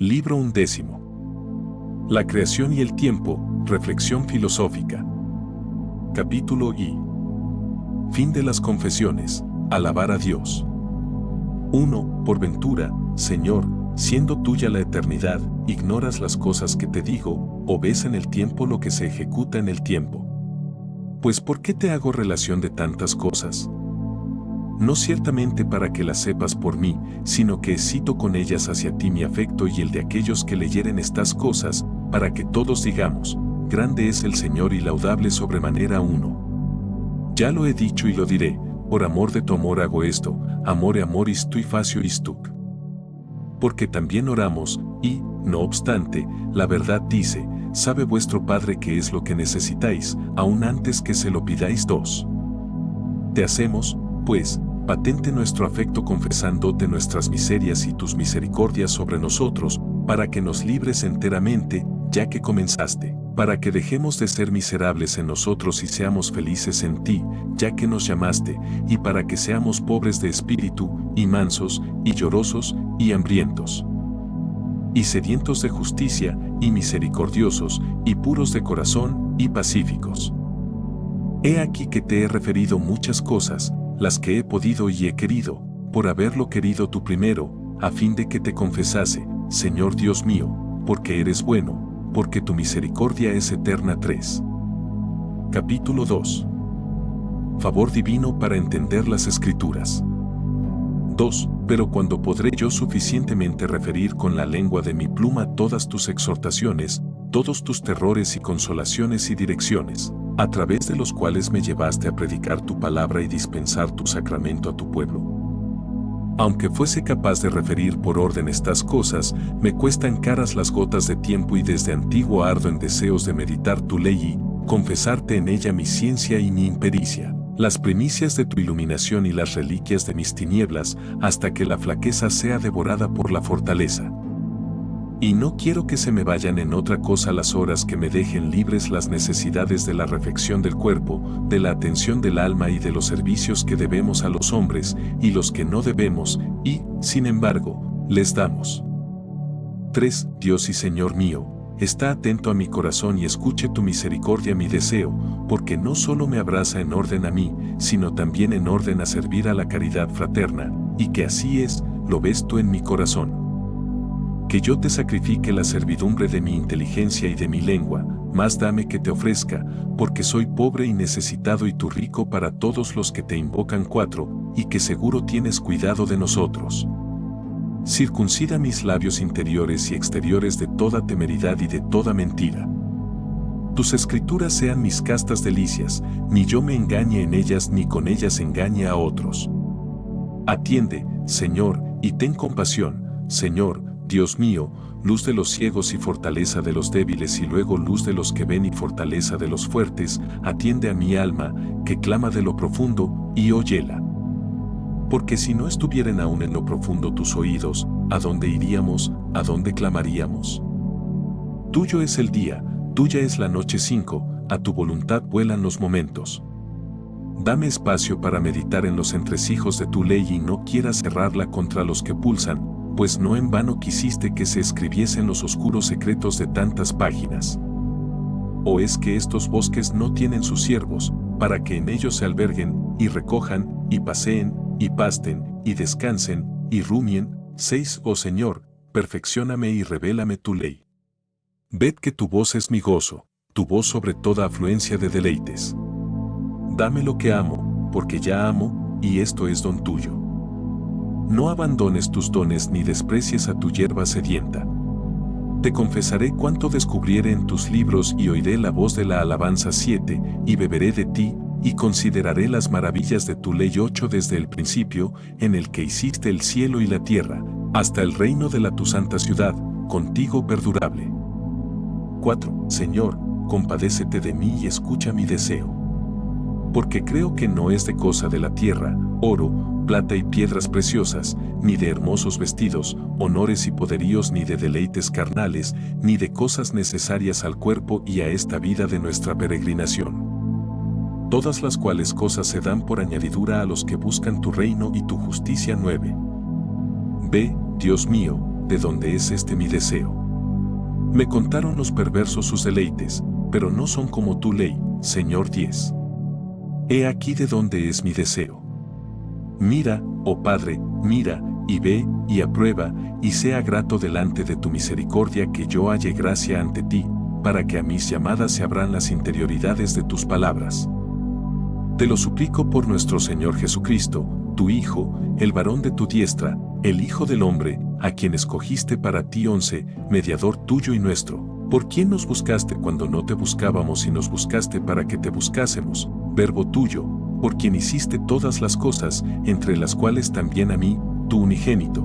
Libro 11. La creación y el tiempo, reflexión filosófica. Capítulo I. Fin de las confesiones, alabar a Dios. 1. Por ventura, Señor, siendo tuya la eternidad, ignoras las cosas que te digo, o ves en el tiempo lo que se ejecuta en el tiempo. Pues ¿por qué te hago relación de tantas cosas? No ciertamente para que las sepas por mí, sino que excito con ellas hacia ti mi afecto y el de aquellos que leyeren estas cosas, para que todos digamos, grande es el Señor y laudable sobremanera uno. Ya lo he dicho y lo diré, por amor de tu amor hago esto, amore amoris tui facio istuc. Porque también oramos, y, no obstante, la verdad dice, sabe vuestro Padre qué es lo que necesitáis, aun antes que se lo pidáis. 2. Te hacemos, pues, patente nuestro afecto confesándote nuestras miserias y tus misericordias sobre nosotros, para que nos libres enteramente, ya que comenzaste, para que dejemos de ser miserables en nosotros y seamos felices en ti, ya que nos llamaste, y para que seamos pobres de espíritu, y mansos, y llorosos, y hambrientos, y sedientos de justicia, y misericordiosos, y puros de corazón, y pacíficos. He aquí que te he referido muchas cosas, las que he podido y he querido, por haberlo querido tú primero, a fin de que te confesase, Señor Dios mío, porque eres bueno, porque tu misericordia es eterna. 3. Capítulo 2. Favor divino para entender las Escrituras. 2. Pero cuando podré yo suficientemente referir con la lengua de mi pluma todas tus exhortaciones, todos tus terrores y consolaciones y direcciones, a través de los cuales me llevaste a predicar tu palabra y dispensar tu sacramento a tu pueblo. Aunque fuese capaz de referir por orden estas cosas, me cuestan caras las gotas de tiempo y desde antiguo ardo en deseos de meditar tu ley y confesarte en ella mi ciencia y mi impericia, las primicias de tu iluminación y las reliquias de mis tinieblas, hasta que la flaqueza sea devorada por la fortaleza. Y no quiero que se me vayan en otra cosa las horas que me dejen libres las necesidades de la refección del cuerpo, de la atención del alma y de los servicios que debemos a los hombres y los que no debemos, y, sin embargo, les damos. 3. Dios y Señor mío, está atento a mi corazón y escuche tu misericordia mi deseo, porque no solo me abraza en orden a mí, sino también en orden a servir a la caridad fraterna, y que así es, lo ves tú en mi corazón. Que yo te sacrifique la servidumbre de mi inteligencia y de mi lengua, más dame que te ofrezca, porque soy pobre y necesitado y tú rico para todos los que te invocan. 4. Y que seguro tienes cuidado de nosotros. Circuncida mis labios interiores y exteriores de toda temeridad y de toda mentira. Tus escrituras sean mis castas delicias, ni yo me engañe en ellas ni con ellas engañe a otros. Atiende, Señor, y ten compasión, Señor, Dios mío, luz de los ciegos y fortaleza de los débiles y luego luz de los que ven y fortaleza de los fuertes, atiende a mi alma, que clama de lo profundo, y óyela. Porque si no estuvieran aún en lo profundo tus oídos, ¿a dónde iríamos, a dónde clamaríamos? Tuyo es el día, tuya es la noche. 5. A tu voluntad vuelan los momentos. Dame espacio para meditar en los entresijos de tu ley y no quieras cerrarla contra los que pulsan, pues no en vano quisiste que se escribiesen los oscuros secretos de tantas páginas. ¿O es que estos bosques no tienen sus siervos, para que en ellos se alberguen, y recojan, y paseen, y pasten, y descansen, y rumien? 6. Oh Señor, perfeccióname y revélame tu ley. Ved que tu voz es mi gozo, tu voz sobre toda afluencia de deleites. Dame lo que amo, porque ya amo, y esto es don tuyo. No abandones tus dones ni desprecies a tu hierba sedienta. Te confesaré cuanto descubriere en tus libros y oiré la voz de la alabanza. 7. Y beberé de ti, y consideraré las maravillas de tu ley. 8. Desde el principio, en el que hiciste el cielo y la tierra, hasta el reino de la tu santa ciudad, contigo perdurable. 4. Señor, compadécete de mí y escucha mi deseo. Porque creo que no es de cosa de la tierra, oro, plata y piedras preciosas, ni de hermosos vestidos, honores y poderíos, ni de deleites carnales, ni de cosas necesarias al cuerpo y a esta vida de nuestra peregrinación. Todas las cuales cosas se dan por añadidura a los que buscan tu reino y tu justicia. 9. Ve, Dios mío, de dónde es este mi deseo. Me contaron los perversos sus deleites, pero no son como tu ley, Señor. 10. He aquí de dónde es mi deseo. Mira, oh Padre, mira, y ve, y aprueba, y sea grato delante de tu misericordia que yo halle gracia ante ti, para que a mis llamadas se abran las interioridades de tus palabras. Te lo suplico por nuestro Señor Jesucristo, tu Hijo, el varón de tu diestra, el Hijo del hombre, a quien escogiste para ti 11, mediador tuyo y nuestro, por quien nos buscaste cuando no te buscábamos y nos buscaste para que te buscásemos, verbo tuyo, por quien hiciste todas las cosas, entre las cuales también a mí, tu unigénito.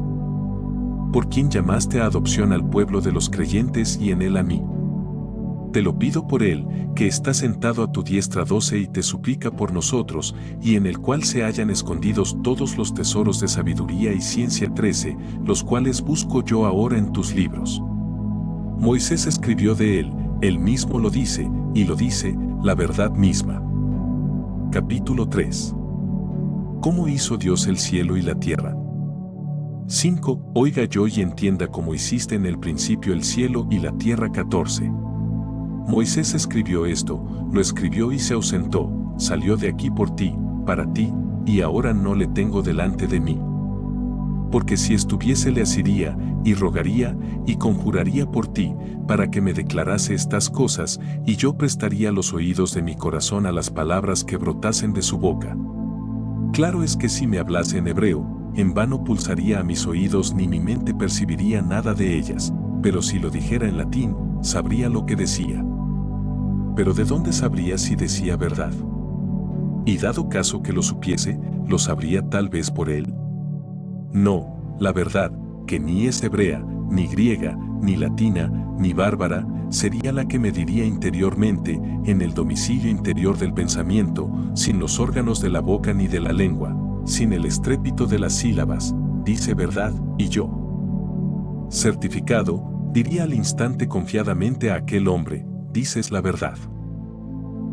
Por quien llamaste a adopción al pueblo de los creyentes y en él a mí. Te lo pido por él, que está sentado a tu diestra 12 y te suplica por nosotros, y en el cual se hallan escondidos todos los tesoros de sabiduría y ciencia 13, los cuales busco yo ahora en tus libros. Moisés escribió de él mismo lo dice, y lo dice, la verdad misma. Capítulo 3. ¿Cómo hizo Dios el cielo y la tierra? 5. Oiga yo y entienda cómo hiciste en el principio el cielo y la tierra. 14. Moisés escribió esto, lo escribió y se ausentó, salió de aquí por ti, para ti, y ahora no le tengo delante de mí. Porque si estuviese le asiría, y rogaría, y conjuraría por ti, para que me declarase estas cosas, y yo prestaría los oídos de mi corazón a las palabras que brotasen de su boca. Claro es que si me hablase en hebreo, en vano pulsaría a mis oídos ni mi mente percibiría nada de ellas, pero si lo dijera en latín, sabría lo que decía. Pero ¿de dónde sabría si decía verdad? Y dado caso que lo supiese, ¿lo sabría tal vez por él? No, la verdad, que ni es hebrea, ni griega, ni latina, ni bárbara, sería la que me diría interiormente, en el domicilio interior del pensamiento, sin los órganos de la boca ni de la lengua, sin el estrépito de las sílabas, dice verdad, y yo. Certificado, diría al instante confiadamente a aquel hombre, dices la verdad.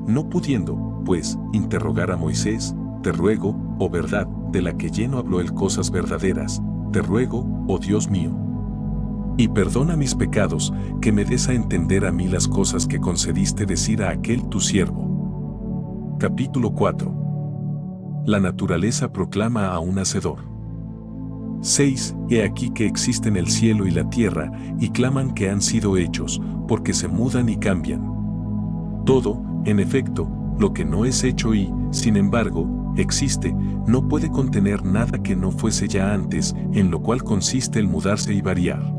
No pudiendo, pues, interrogar a Moisés, te ruego, oh verdad, de la que lleno habló él cosas verdaderas, te ruego, oh Dios mío. Y perdona mis pecados, que me des a entender a mí las cosas que concediste decir a aquel tu siervo. Capítulo 4. La naturaleza proclama a un hacedor. 6. He aquí que existen el cielo y la tierra, y claman que han sido hechos, porque se mudan y cambian. Todo, en efecto, lo que no es hecho y, sin embargo, existe, no puede contener nada que no fuese ya antes, en lo cual consiste el mudarse y variar.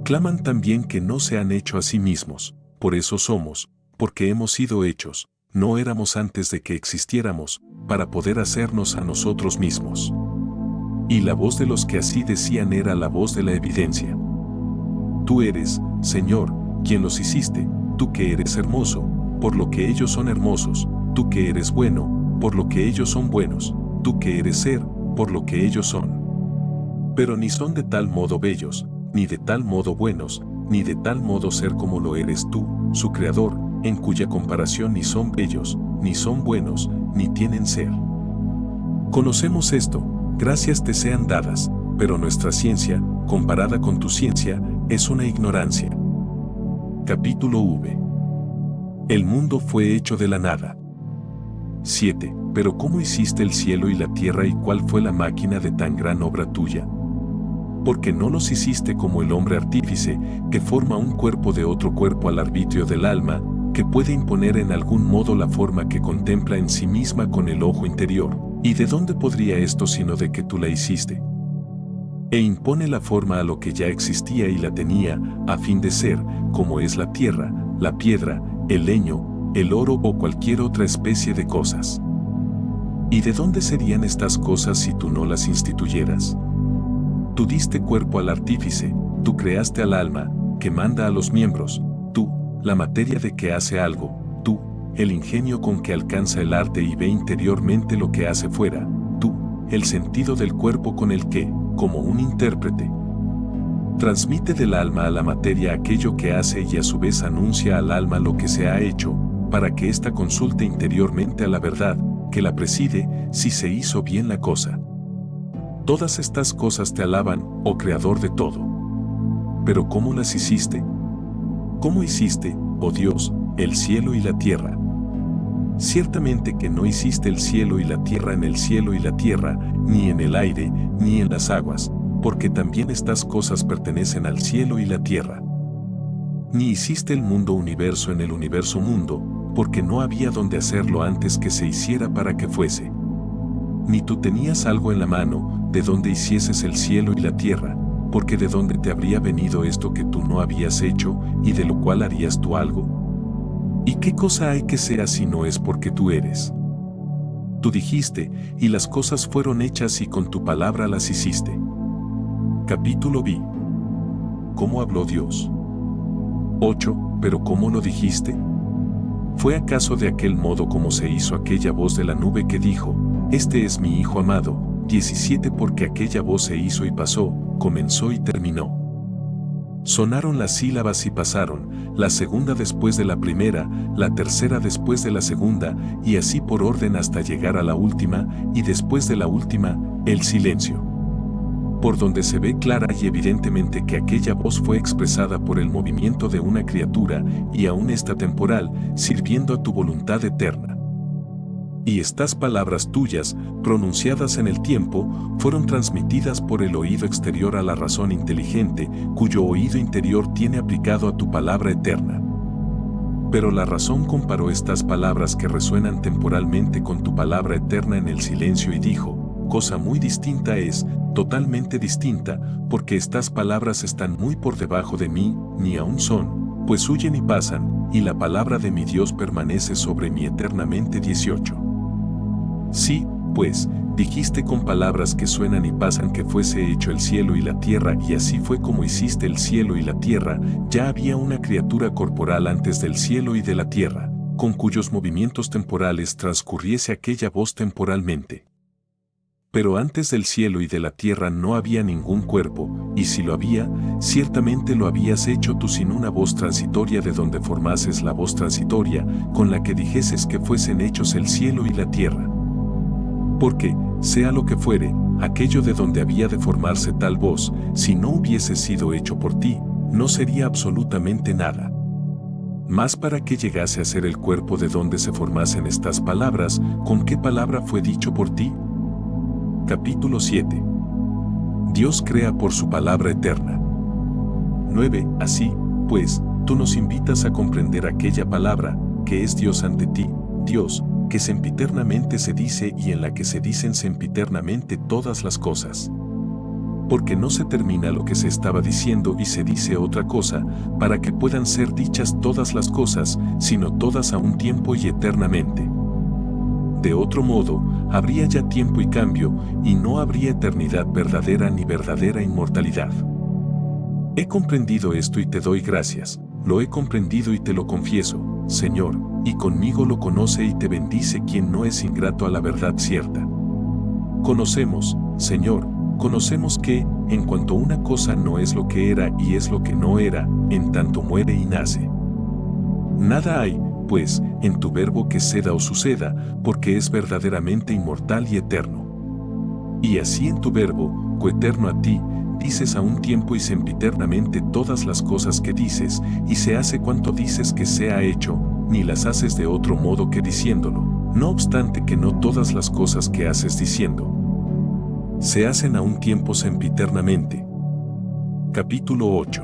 Claman también que no se han hecho a sí mismos, por eso somos, porque hemos sido hechos, no éramos antes de que existiéramos, para poder hacernos a nosotros mismos. Y la voz de los que así decían era la voz de la evidencia. Tú eres, Señor, quien los hiciste, tú que eres hermoso, por lo que ellos son hermosos, tú que eres bueno, por lo que ellos son buenos, tú que eres ser, por lo que ellos son. Pero ni son de tal modo bellos, ni de tal modo buenos, ni de tal modo ser como lo eres tú, su creador, en cuya comparación ni son bellos, ni son buenos, ni tienen ser. Conocemos esto, gracias te sean dadas, pero nuestra ciencia, comparada con tu ciencia, es una ignorancia. Capítulo V. El mundo fue hecho de la nada. 7. Pero ¿cómo hiciste el cielo y la tierra y cuál fue la máquina de tan gran obra tuya? Porque no los hiciste como el hombre artífice, que forma un cuerpo de otro cuerpo al arbitrio del alma, que puede imponer en algún modo la forma que contempla en sí misma con el ojo interior. ¿Y de dónde podría esto sino de que tú la hiciste? E impone la forma a lo que ya existía y la tenía, a fin de ser, como es la tierra, la piedra, el leño, el oro o cualquier otra especie de cosas. ¿Y de dónde serían estas cosas si tú no las instituyeras? Tú diste cuerpo al artífice, tú creaste al alma, que manda a los miembros, tú, la materia de que hace algo, tú, el ingenio con que alcanza el arte y ve interiormente lo que hace fuera, tú, el sentido del cuerpo con el que, como un intérprete, transmite del alma a la materia aquello que hace y a su vez anuncia al alma lo que se ha hecho, para que ésta consulte interiormente a la verdad, que la preside, si se hizo bien la cosa. Todas estas cosas te alaban, oh Creador de todo. Pero ¿cómo las hiciste? ¿Cómo hiciste, oh Dios, el cielo y la tierra? Ciertamente que no hiciste el cielo y la tierra en el cielo y la tierra, ni en el aire, ni en las aguas, porque también estas cosas pertenecen al cielo y la tierra. Ni hiciste el mundo universo en el universo mundo, porque no había donde hacerlo antes que se hiciera para que fuese. Ni tú tenías algo en la mano, de donde hicieses el cielo y la tierra, porque de dónde te habría venido esto que tú no habías hecho, y de lo cual harías tú algo. ¿Y qué cosa hay que sea si no es porque tú eres? Tú dijiste, y las cosas fueron hechas y con tu palabra las hiciste. Capítulo B. ¿Cómo habló Dios? 8. ¿Pero cómo lo dijiste? ¿Fue acaso de aquel modo como se hizo aquella voz de la nube que dijo, este es mi Hijo amado? 17. Porque aquella voz se hizo y pasó, comenzó y terminó. Sonaron las sílabas y pasaron, la segunda después de la primera, la tercera después de la segunda, y así por orden hasta llegar a la última, y después de la última, el silencio. Por donde se ve clara y evidentemente que aquella voz fue expresada por el movimiento de una criatura, y aún esta temporal, sirviendo a tu voluntad eterna. Y estas palabras tuyas, pronunciadas en el tiempo, fueron transmitidas por el oído exterior a la razón inteligente, cuyo oído interior tiene aplicado a tu palabra eterna. Pero la razón comparó estas palabras que resuenan temporalmente con tu palabra eterna en el silencio y dijo, cosa muy distinta es, totalmente distinta, porque estas palabras están muy por debajo de mí, ni aún son, pues huyen y pasan, y la palabra de mi Dios permanece sobre mí eternamente. 18. Sí, pues, dijiste con palabras que suenan y pasan que fuese hecho el cielo y la tierra, y así fue como hiciste el cielo y la tierra. Ya había una criatura corporal antes del cielo y de la tierra, con cuyos movimientos temporales transcurriese aquella voz temporalmente. Pero antes del cielo y de la tierra no había ningún cuerpo, y si lo había, ciertamente lo habías hecho tú sin una voz transitoria de donde formases la voz transitoria, con la que dijeses que fuesen hechos el cielo y la tierra. Porque, sea lo que fuere, aquello de donde había de formarse tal voz, si no hubiese sido hecho por ti, no sería absolutamente nada. Mas para que llegase a ser el cuerpo de donde se formasen estas palabras, ¿con qué palabra fue dicho por ti? Capítulo 7. Dios crea por su palabra eterna. 9. Así, pues, tú nos invitas a comprender aquella palabra, que es Dios ante ti, Dios, que sempiternamente se dice y en la que se dicen sempiternamente todas las cosas. Porque no se termina lo que se estaba diciendo y se dice otra cosa, para que puedan ser dichas todas las cosas, sino todas a un tiempo y eternamente. De otro modo, habría ya tiempo y cambio, y no habría eternidad verdadera ni verdadera inmortalidad. He comprendido esto y te doy gracias, lo he comprendido y te lo confieso, Señor, y conmigo lo conoce y te bendice quien no es ingrato a la verdad cierta. Conocemos, Señor, conocemos que, en cuanto una cosa no es lo que era y es lo que no era, en tanto muere y nace. Nada hay, pues, en tu verbo que ceda o suceda, porque es verdaderamente inmortal y eterno. Y así en tu verbo, coeterno a ti, dices a un tiempo y sempiternamente todas las cosas que dices, y se hace cuanto dices que sea hecho, ni las haces de otro modo que diciéndolo, no obstante que no todas las cosas que haces diciendo se hacen a un tiempo sempiternamente. Capítulo 8.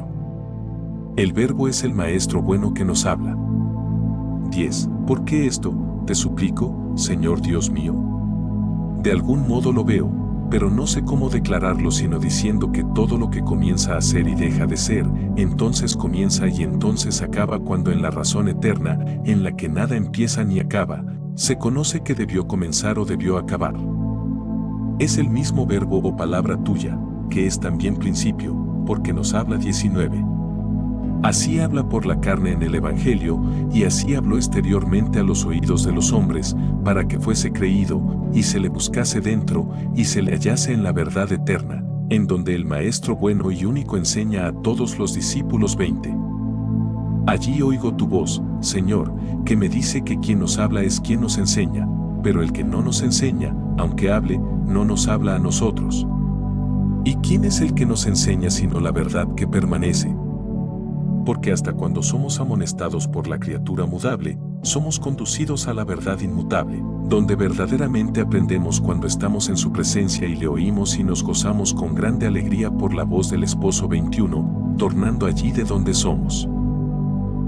El verbo es el maestro bueno que nos habla. 10. ¿Por qué esto, te suplico, Señor Dios mío? De algún modo lo veo, pero no sé cómo declararlo sino diciendo que todo lo que comienza a ser y deja de ser, entonces comienza y entonces acaba cuando en la razón eterna, en la que nada empieza ni acaba, se conoce que debió comenzar o debió acabar. Es el mismo verbo o palabra tuya, que es también principio, porque nos habla. 19. Así habla por la carne en el Evangelio, y así habló exteriormente a los oídos de los hombres, para que fuese creído, y se le buscase dentro, y se le hallase en la verdad eterna, en donde el Maestro bueno y único enseña a todos los discípulos. 20. Allí oigo tu voz, Señor, que me dice que quien nos habla es quien nos enseña, pero el que no nos enseña, aunque hable, no nos habla a nosotros. ¿Y quién es el que nos enseña sino la verdad que permanece? Porque hasta cuando somos amonestados por la criatura mudable, somos conducidos a la verdad inmutable, donde verdaderamente aprendemos cuando estamos en su presencia y le oímos y nos gozamos con grande alegría por la voz del Esposo 21, tornando allí de donde somos.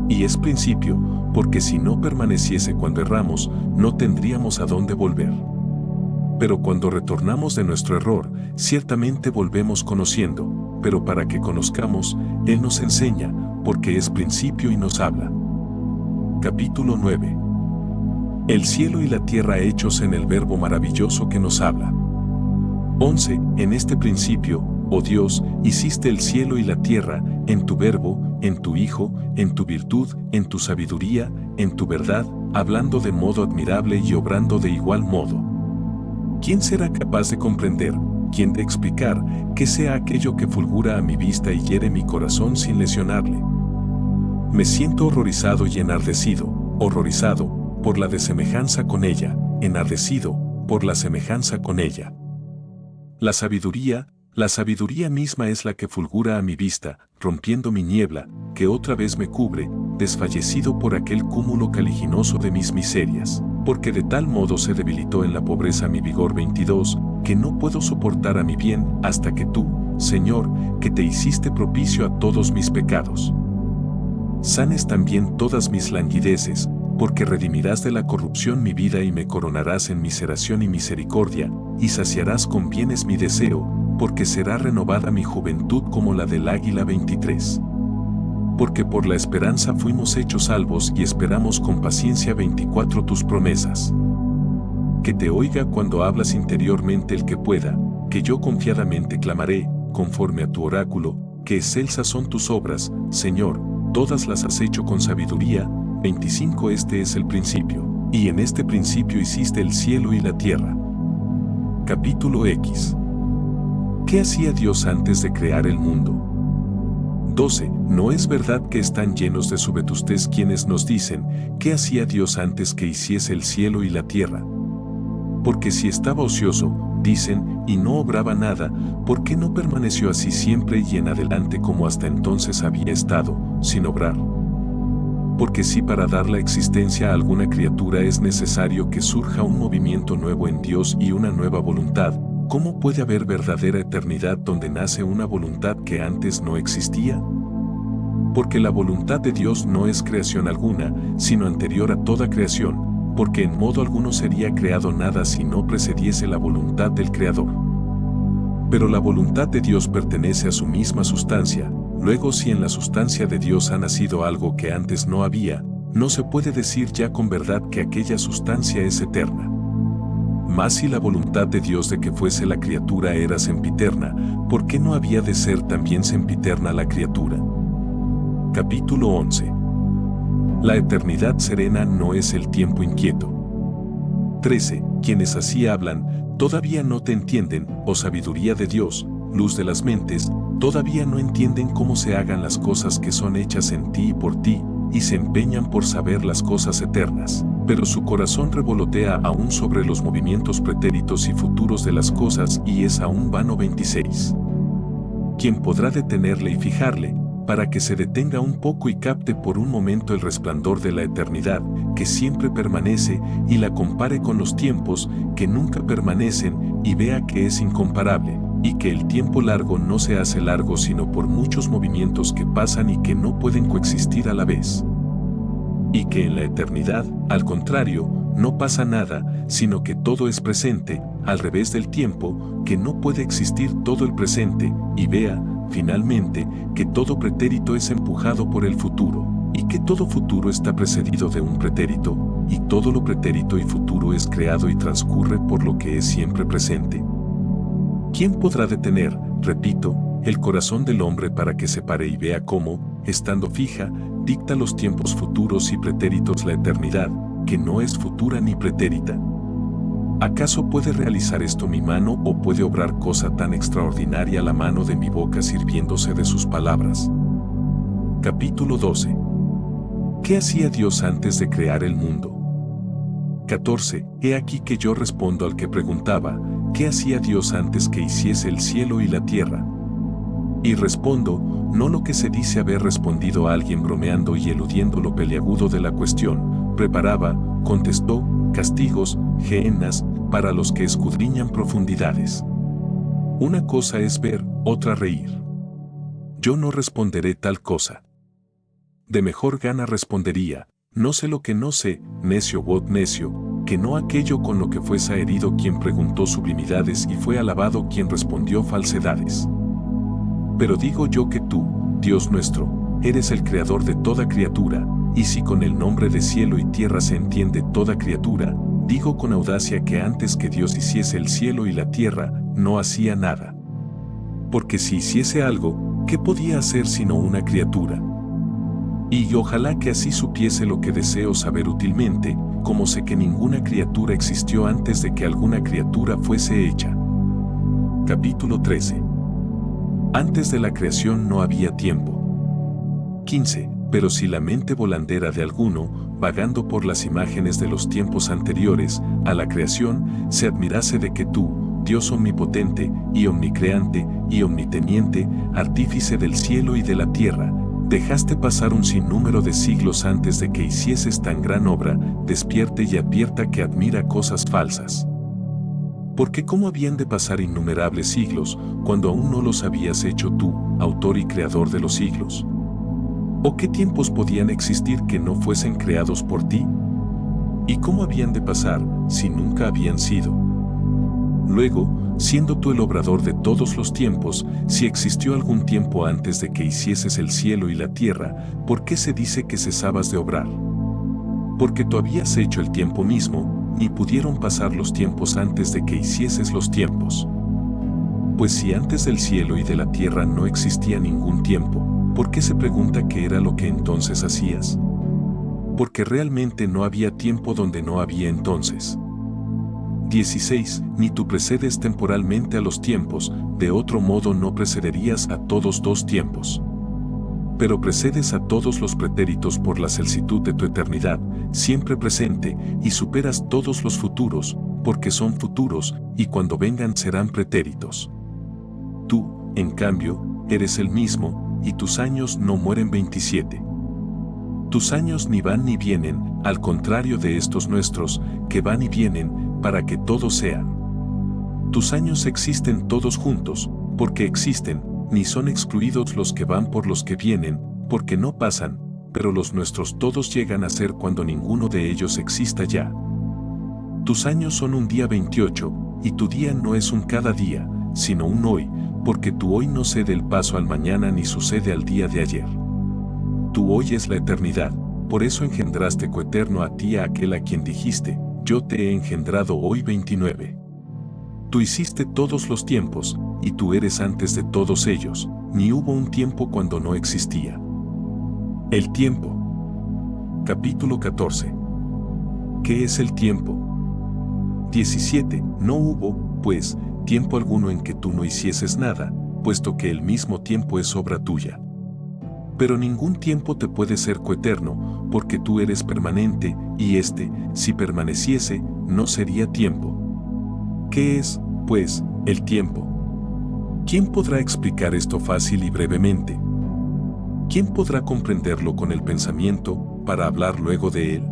Y es principio, porque si no permaneciese cuando erramos, no tendríamos a dónde volver. Pero cuando retornamos de nuestro error, ciertamente volvemos conociendo, pero para que conozcamos, Él nos enseña, porque es principio y nos habla. Capítulo 9. El cielo y la tierra hechos en el Verbo maravilloso que nos habla. 11. En este principio, oh Dios, hiciste el cielo y la tierra, en tu Verbo, en tu Hijo, en tu virtud, en tu sabiduría, en tu verdad, hablando de modo admirable y obrando de igual modo. ¿Quién será capaz de comprender, quién de explicar, qué sea aquello que fulgura a mi vista y hiere mi corazón sin lesionarle? Me siento horrorizado y enardecido, horrorizado, por la desemejanza con ella, enardecido, por la semejanza con ella. La sabiduría misma es la que fulgura a mi vista, rompiendo mi niebla, que otra vez me cubre, desfallecido por aquel cúmulo caliginoso de mis miserias, porque de tal modo se debilitó en la pobreza mi vigor 22, que no puedo soportar a mi bien hasta que tú, Señor, que te hiciste propicio a todos mis pecados, sanes también todas mis languideces, porque redimirás de la corrupción mi vida y me coronarás en miseración y misericordia, y saciarás con bienes mi deseo, porque será renovada mi juventud como la del águila 23. Porque por la esperanza fuimos hechos salvos y esperamos con paciencia 24 tus promesas. Que te oiga cuando hablas interiormente el que pueda, que yo confiadamente clamaré, conforme a tu oráculo, que excelsas son tus obras, Señor, todas las has hecho con sabiduría. 25 Este es el principio, y en este principio hiciste el cielo y la tierra. Capítulo X. ¿Qué hacía Dios antes de crear el mundo? 12. ¿No es verdad que están llenos de su vetustez quienes nos dicen, ¿qué hacía Dios antes que hiciese el cielo y la tierra? Porque si estaba ocioso, dicen, y no obraba nada, ¿por qué no permaneció así siempre y en adelante como hasta entonces había estado, sin obrar? Porque si para dar la existencia a alguna criatura es necesario que surja un movimiento nuevo en Dios y una nueva voluntad, ¿cómo puede haber verdadera eternidad donde nace una voluntad que antes no existía? Porque la voluntad de Dios no es creación alguna, sino anterior a toda creación, porque en modo alguno sería creado nada si no precediese la voluntad del Creador. Pero la voluntad de Dios pertenece a su misma sustancia, luego si en la sustancia de Dios ha nacido algo que antes no había, no se puede decir ya con verdad que aquella sustancia es eterna. Mas si la voluntad de Dios de que fuese la criatura era sempiterna, ¿por qué no había de ser también sempiterna la criatura? Capítulo 11. La eternidad serena no es el tiempo inquieto. 13. Quienes así hablan, todavía no te entienden, oh sabiduría de Dios, luz de las mentes, todavía no entienden cómo se hagan las cosas que son hechas en ti y por ti, y se empeñan por saber las cosas eternas, pero su corazón revolotea aún sobre los movimientos pretéritos y futuros de las cosas y es aún vano. 26. ¿Quién podrá detenerle y fijarle, para que se detenga un poco y capte por un momento el resplandor de la eternidad, que siempre permanece, y la compare con los tiempos, que nunca permanecen, y vea que es incomparable, y que el tiempo largo no se hace largo sino por muchos movimientos que pasan y que no pueden coexistir a la vez? Y que en la eternidad, al contrario, no pasa nada, sino que todo es presente, al revés del tiempo, que no puede existir todo el presente, y vea, finalmente, que todo pretérito es empujado por el futuro, y que todo futuro está precedido de un pretérito, y todo lo pretérito y futuro es creado y transcurre por lo que es siempre presente. ¿Quién podrá detener, repito, el corazón del hombre para que se pare y vea cómo, estando fija, dicta los tiempos futuros y pretéritos la eternidad, que no es futura ni pretérita? ¿Acaso puede realizar esto mi mano o puede obrar cosa tan extraordinaria la mano de mi boca sirviéndose de sus palabras? Capítulo 12. ¿Qué hacía Dios antes de crear el mundo? 14. He aquí que yo respondo al que preguntaba, ¿qué hacía Dios antes que hiciese el cielo y la tierra? Y respondo, no lo que se dice haber respondido a alguien bromeando y eludiendo lo peliagudo de la cuestión, preparaba, contestó, castigos, gehennas, para los que escudriñan profundidades. Una cosa es ver, otra reír. Yo no responderé tal cosa. De mejor gana respondería, no sé lo que no sé, necio what necio, que no aquello con lo que fuese herido quien preguntó sublimidades y fue alabado quien respondió falsedades. Pero digo yo que tú, Dios nuestro, eres el creador de toda criatura, y si con el nombre de cielo y tierra se entiende toda criatura, digo con audacia que antes que Dios hiciese el cielo y la tierra, no hacía nada. Porque si hiciese algo, ¿qué podía hacer sino una criatura? Y ojalá que así supiese lo que deseo saber útilmente, como sé que ninguna criatura existió antes de que alguna criatura fuese hecha. Capítulo 13. Antes de la creación no había tiempo. 15. Pero si la mente volandera de alguno, vagando por las imágenes de los tiempos anteriores a la creación, se admirase de que tú, Dios omnipotente, y omnicreante, y omniteniente, artífice del cielo y de la tierra, dejaste pasar un sinnúmero de siglos antes de que hicieses tan gran obra, despierte y advierta que admira cosas falsas. Porque ¿cómo habían de pasar innumerables siglos, cuando aún no los habías hecho tú, autor y creador de los siglos? ¿O qué tiempos podían existir que no fuesen creados por ti? ¿Y cómo habían de pasar, si nunca habían sido? Luego, siendo tú el obrador de todos los tiempos, si existió algún tiempo antes de que hicieses el cielo y la tierra, ¿por qué se dice que cesabas de obrar? Porque tú habías hecho el tiempo mismo, ni pudieron pasar los tiempos antes de que hicieses los tiempos. Pues si antes del cielo y de la tierra no existía ningún tiempo, ¿por qué se pregunta qué era lo que entonces hacías? Porque realmente no había tiempo donde no había entonces. 16. Ni tú precedes temporalmente a los tiempos, de otro modo no precederías a todos dos tiempos. Pero precedes a todos los pretéritos por la celsitud de tu eternidad, siempre presente, y superas todos los futuros, porque son futuros, y cuando vengan serán pretéritos. Tú, en cambio, eres el mismo, y tus años no mueren 27. Tus años ni van ni vienen, al contrario de estos nuestros, que van y vienen, para que todos sean. Tus años existen todos juntos, porque existen, ni son excluidos los que van por los que vienen, porque no pasan, pero los nuestros todos llegan a ser cuando ninguno de ellos exista ya. Tus años son un día 28, y tu día no es un cada día, sino un hoy, porque tu hoy no cede el paso al mañana ni sucede al día de ayer. Tu hoy es la eternidad, por eso engendraste coeterno a ti a aquel a quien dijiste, yo te he engendrado hoy 29. Tú hiciste todos los tiempos, y tú eres antes de todos ellos, ni hubo un tiempo cuando no existía. El tiempo. Capítulo 14. ¿Qué es el tiempo? 17. No hubo, pues, tiempo alguno en que tú no hicieses nada, puesto que el mismo tiempo es obra tuya. Pero ningún tiempo te puede ser coeterno, porque tú eres permanente, y si permaneciese, no sería tiempo. ¿Qué es, pues, el tiempo? ¿Quién podrá explicar esto fácil y brevemente? ¿Quién podrá comprenderlo con el pensamiento, para hablar luego de él?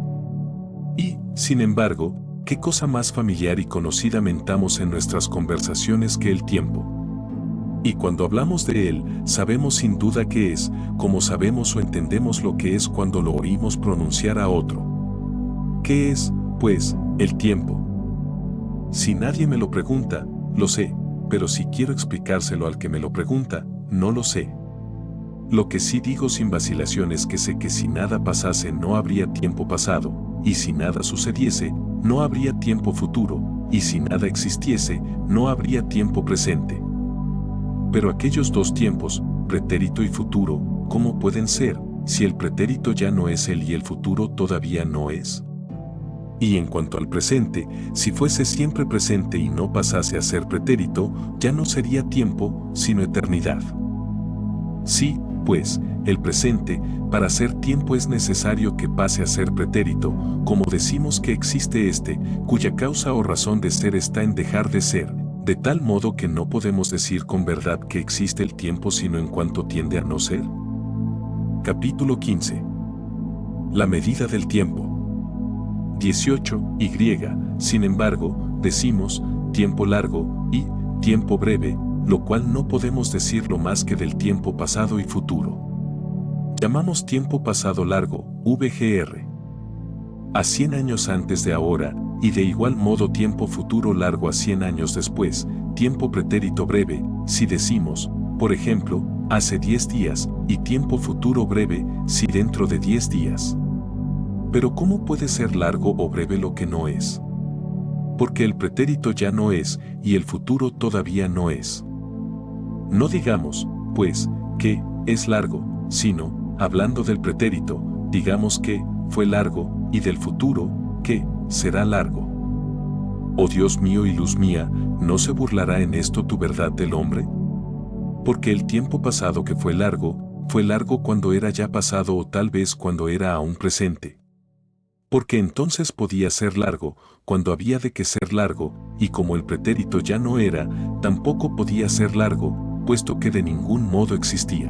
Y, sin embargo, ¿qué cosa más familiar y conocida mentamos en nuestras conversaciones que el tiempo? Y cuando hablamos de él, sabemos sin duda qué es, como sabemos o entendemos lo que es cuando lo oímos pronunciar a otro. ¿Qué es, pues, el tiempo? Si nadie me lo pregunta, lo sé, pero si quiero explicárselo al que me lo pregunta, no lo sé. Lo que sí digo sin vacilación es que sé que si nada pasase no habría tiempo pasado, y si nada sucediese, no habría tiempo futuro, y si nada existiese, no habría tiempo presente. Pero aquellos dos tiempos, pretérito y futuro, ¿cómo pueden ser, si el pretérito ya no es él y el futuro todavía no es? Y en cuanto al presente, si fuese siempre presente y no pasase a ser pretérito, ya no sería tiempo, sino eternidad. Sí, pues, el presente, para ser tiempo es necesario que pase a ser pretérito, como decimos que existe cuya causa o razón de ser está en dejar de ser, de tal modo que no podemos decir con verdad que existe el tiempo sino en cuanto tiende a no ser. Capítulo 15. La medida del tiempo. 18. Y, sin embargo, decimos tiempo largo y tiempo breve, lo cual no podemos decirlo más que del tiempo pasado y futuro. Llamamos tiempo pasado largo, VGR, a 100 años antes de ahora, y de igual modo tiempo futuro largo a 100 años después, tiempo pretérito breve, si decimos, por ejemplo, hace 10 días, y tiempo futuro breve, si dentro de 10 días. Pero ¿cómo puede ser largo o breve lo que no es? Porque el pretérito ya no es, y el futuro todavía no es. No digamos, pues, que es largo, sino, hablando del pretérito, digamos que fue largo, y del futuro, que será largo. Oh Dios mío y luz mía, ¿no se burlará en esto tu verdad del hombre? Porque el tiempo pasado que fue largo cuando era ya pasado o tal vez cuando era aún presente. Porque entonces podía ser largo, cuando había de que ser largo, y como el pretérito ya no era, tampoco podía ser largo, puesto que de ningún modo existía.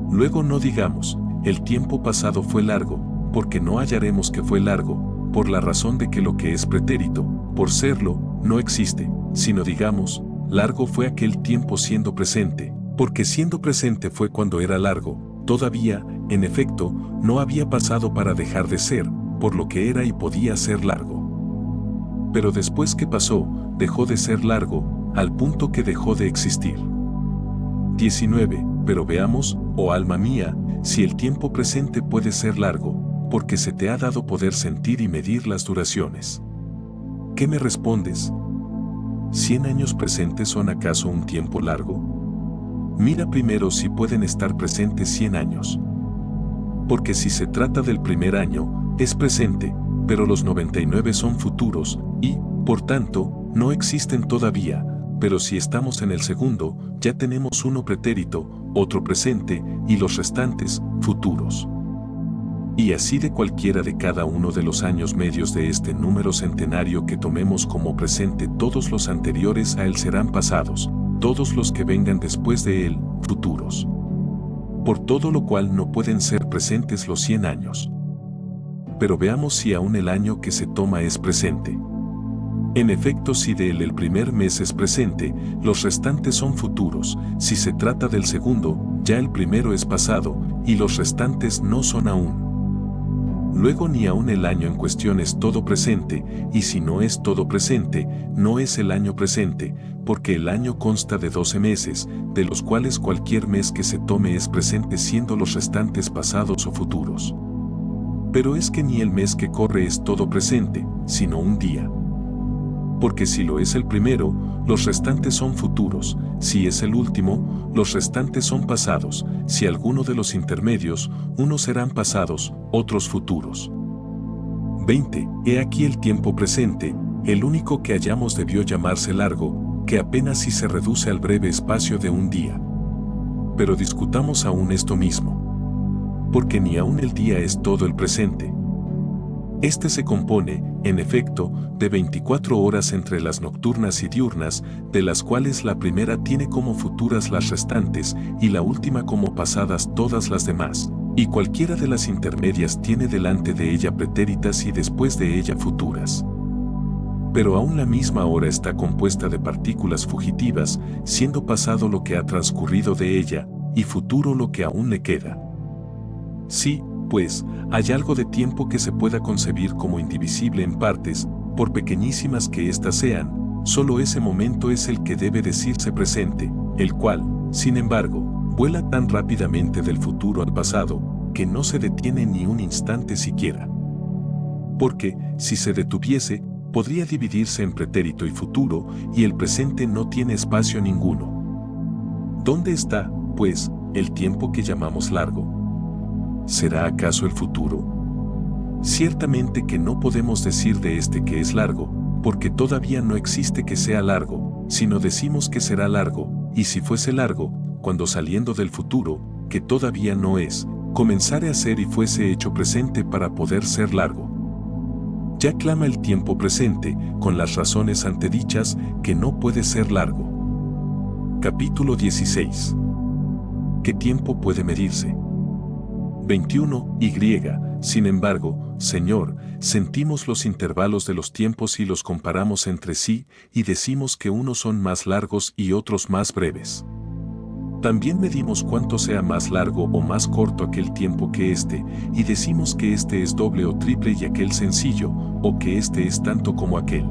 Luego no digamos, el tiempo pasado fue largo, porque no hallaremos que fue largo, por la razón de que lo que es pretérito, por serlo, no existe, sino digamos, largo fue aquel tiempo siendo presente, porque siendo presente fue cuando era largo, todavía, en efecto, no había pasado para dejar de ser, por lo que era y podía ser largo. Pero después que pasó, dejó de ser largo, al punto que dejó de existir. 19. Pero veamos, oh alma mía, si el tiempo presente puede ser largo, porque se te ha dado poder sentir y medir las duraciones. ¿Qué me respondes? ¿100 años presentes son acaso un tiempo largo? Mira primero si pueden estar presentes 100 años. Porque si se trata del primer año, es presente, pero los 99 son futuros, y, por tanto, no existen todavía, pero si estamos en el segundo, ya tenemos uno pretérito, otro presente, y los restantes, futuros. Y así de cualquiera de cada uno de los años medios de este número centenario que tomemos como presente, todos los anteriores a él serán pasados, todos los que vengan después de él, futuros. Por todo lo cual no pueden ser presentes los 100 años. Pero veamos si aún el año que se toma es presente. En efecto, si de él el primer mes es presente, los restantes son futuros, si se trata del segundo, ya el primero es pasado, y los restantes no son aún. Luego ni aún el año en cuestión es todo presente, y si no es todo presente, no es el año presente, porque el año consta de 12 meses, de los cuales cualquier mes que se tome es presente siendo los restantes pasados o futuros. Pero es que ni el mes que corre es todo presente, sino un día. Porque si lo es el primero, los restantes son futuros, si es el último, los restantes son pasados, si alguno de los intermedios, unos serán pasados, otros futuros. 20. He aquí el tiempo presente, el único que hallamos debió llamarse largo, que apenas si se reduce al breve espacio de un día. Pero discutamos aún esto mismo. Porque ni aún el día es todo el presente. Este se compone, en efecto, de 24 horas entre las nocturnas y diurnas, de las cuales la primera tiene como futuras las restantes y la última como pasadas todas las demás, y cualquiera de las intermedias tiene delante de ella pretéritas y después de ella futuras. Pero aún la misma hora está compuesta de partículas fugitivas, siendo pasado lo que ha transcurrido de ella, y futuro lo que aún le queda. Sí, pues, hay algo de tiempo que se pueda concebir como indivisible en partes, por pequeñísimas que éstas sean, solo ese momento es el que debe decirse presente, el cual, sin embargo, vuela tan rápidamente del futuro al pasado, que no se detiene ni un instante siquiera. Porque, si se detuviese, podría dividirse en pretérito y futuro, y el presente no tiene espacio ninguno. ¿Dónde está, pues, el tiempo que llamamos largo? ¿Será acaso el futuro? Ciertamente que no podemos decir de este que es largo, porque todavía no existe que sea largo, sino decimos que será largo, y si fuese largo, cuando saliendo del futuro, que todavía no es, comenzare a ser y fuese hecho presente para poder ser largo. Ya clama el tiempo presente, con las razones antedichas, que no puede ser largo. Capítulo 16. ¿Qué tiempo puede medirse? 21. Y. Sin embargo, Señor, sentimos los intervalos de los tiempos y los comparamos entre sí, y decimos que unos son más largos y otros más breves. También medimos cuánto sea más largo o más corto aquel tiempo que este, y decimos que este es doble o triple y aquel sencillo, o que este es tanto como aquel.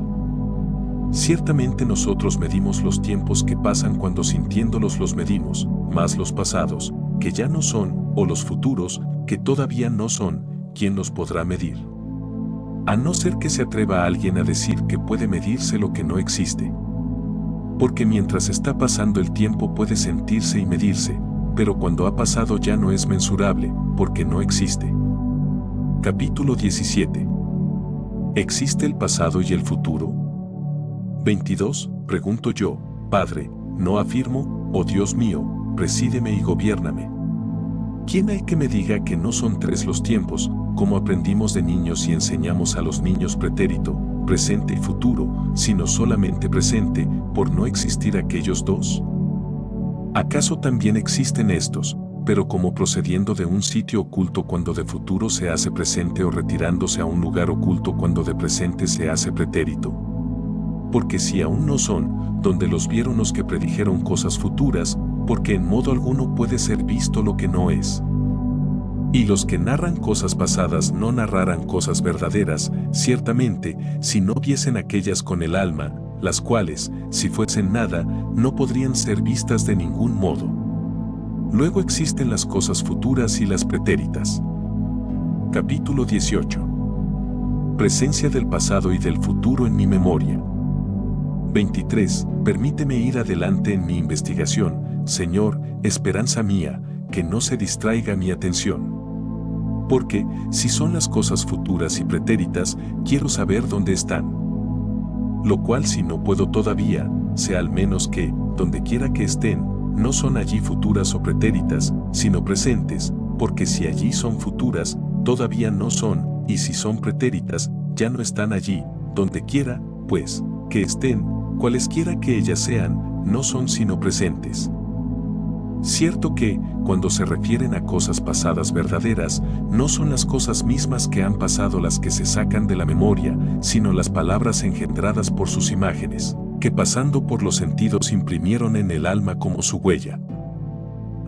Ciertamente nosotros medimos los tiempos que pasan cuando sintiéndolos los medimos, más los pasados, que ya no son, o los futuros, que todavía no son, ¿quién los podrá medir? A no ser que se atreva alguien a decir que puede medirse lo que no existe. Porque mientras está pasando el tiempo puede sentirse y medirse, pero cuando ha pasado ya no es mensurable, porque no existe. Capítulo 17. ¿Existe el pasado y el futuro? 22. Pregunto yo, Padre, no afirmo, oh Dios mío, presídeme y gobiérname. ¿Quién hay que me diga que no son tres los tiempos, como aprendimos de niños y enseñamos a los niños pretérito, presente y futuro, sino solamente presente, por no existir aquellos dos? ¿Acaso también existen estos, pero como procediendo de un sitio oculto cuando de futuro se hace presente o retirándose a un lugar oculto cuando de presente se hace pretérito? Porque si aún no son, donde los vieron los que predijeron cosas futuras, porque en modo alguno puede ser visto lo que no es. Y los que narran cosas pasadas no narraran cosas verdaderas, ciertamente, si no viesen aquellas con el alma, las cuales, si fuesen nada, no podrían ser vistas de ningún modo. Luego existen las cosas futuras y las pretéritas. Capítulo 18. Presencia del pasado y del futuro en mi memoria. 23. Permíteme ir adelante en mi investigación, Señor, esperanza mía, que no se distraiga mi atención. Porque, si son las cosas futuras y pretéritas, quiero saber dónde están. Lo cual si no puedo todavía, sea al menos que, donde quiera que estén, no son allí futuras o pretéritas, sino presentes, porque si allí son futuras, todavía no son, y si son pretéritas, ya no están allí, donde quiera, pues, que estén, cualesquiera que ellas sean, no son sino presentes. Cierto que, cuando se refieren a cosas pasadas verdaderas, no son las cosas mismas que han pasado las que se sacan de la memoria, sino las palabras engendradas por sus imágenes, que pasando por los sentidos imprimieron en el alma como su huella.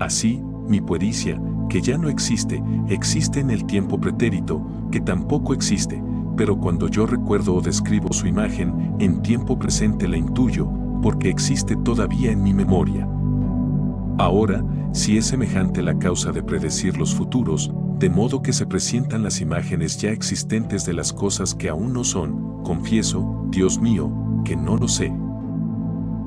Así, mi puericia, que ya no existe, existe en el tiempo pretérito, que tampoco existe, pero cuando yo recuerdo o describo su imagen, en tiempo presente la intuyo, porque existe todavía en mi memoria. Ahora, si es semejante la causa de predecir los futuros, de modo que se presientan las imágenes ya existentes de las cosas que aún no son, confieso, Dios mío, que no lo sé.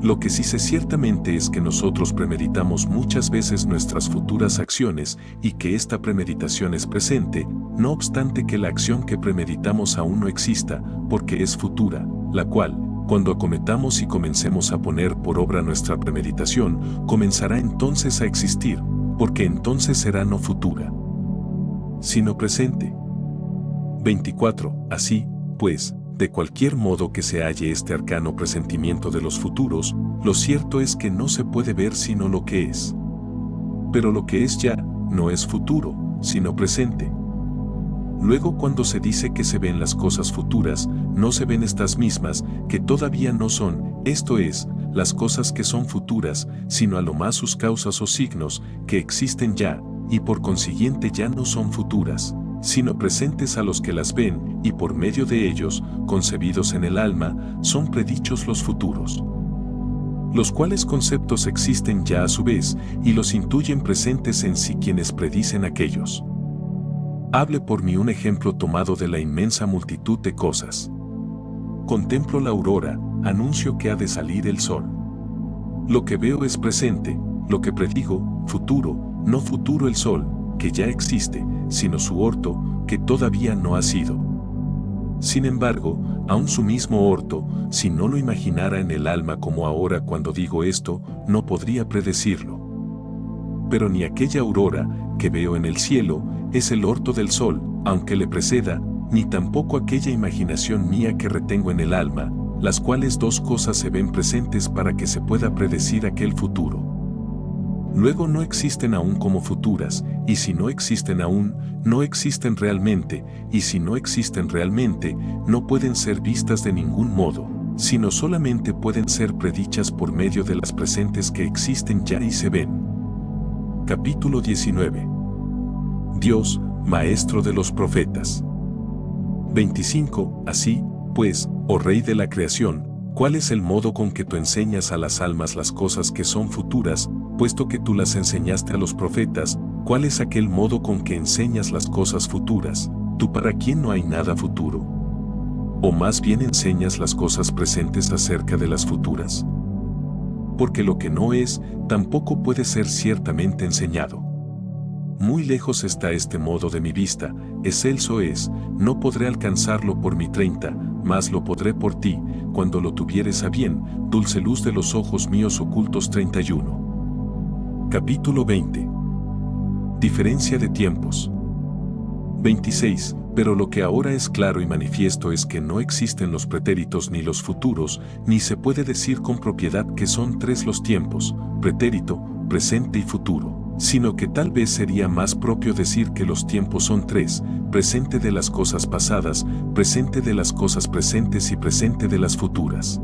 Lo que sí sé ciertamente es que nosotros premeditamos muchas veces nuestras futuras acciones y que esta premeditación es presente, no obstante que la acción que premeditamos aún no exista, porque es futura, la cual, cuando acometamos y comencemos a poner por obra nuestra premeditación, comenzará entonces a existir, porque entonces será no futura, sino presente. 24. Así, pues, de cualquier modo que se halle este arcano presentimiento de los futuros, lo cierto es que no se puede ver sino lo que es. Pero lo que es ya, no es futuro, sino presente. Luego cuando se dice que se ven las cosas futuras, no se ven estas mismas, que todavía no son, esto es, las cosas que son futuras, sino a lo más sus causas o signos, que existen ya, y por consiguiente ya no son futuras, sino presentes a los que las ven, y por medio de ellos, concebidos en el alma, son predichos los futuros. Los cuales conceptos existen ya a su vez, y los intuyen presentes en sí quienes predicen aquellos. Hable por mí un ejemplo tomado de la inmensa multitud de cosas. Contemplo la aurora, anuncio que ha de salir el sol. Lo que veo es presente, lo que predigo, futuro, no futuro el sol, que ya existe, sino su orto, que todavía no ha sido. Sin embargo, aun su mismo orto, si no lo imaginara en el alma como ahora cuando digo esto, no podría predecirlo. Pero ni aquella aurora, que veo en el cielo, es el orto del sol, aunque le preceda, ni tampoco aquella imaginación mía que retengo en el alma, las cuales dos cosas se ven presentes para que se pueda predecir aquel futuro. Luego no existen aún como futuras, y si no existen aún, no existen realmente, y si no existen realmente, no pueden ser vistas de ningún modo, sino solamente pueden ser predichas por medio de las presentes que existen ya y se ven. Capítulo 19. Dios, Maestro de los Profetas. 25. Así, pues, oh Rey de la creación, ¿cuál es el modo con que tú enseñas a las almas las cosas que son futuras, puesto que tú las enseñaste a los profetas? ¿Cuál es aquel modo con que enseñas las cosas futuras, tú para quien no hay nada futuro? ¿O más bien enseñas las cosas presentes acerca de las futuras? Porque lo que no es, tampoco puede ser ciertamente enseñado. Muy lejos está este modo de mi vista, excelso es, no podré alcanzarlo por mi 30, mas lo podré por ti, cuando lo tuvieres a bien, dulce luz de los ojos míos ocultos. 31. Capítulo 20. Diferencia de tiempos. 26. Pero lo que ahora es claro y manifiesto es que no existen los pretéritos ni los futuros, ni se puede decir con propiedad que son tres los tiempos, pretérito, presente y futuro, sino que tal vez sería más propio decir que los tiempos son tres, presente de las cosas pasadas, presente de las cosas presentes y presente de las futuras.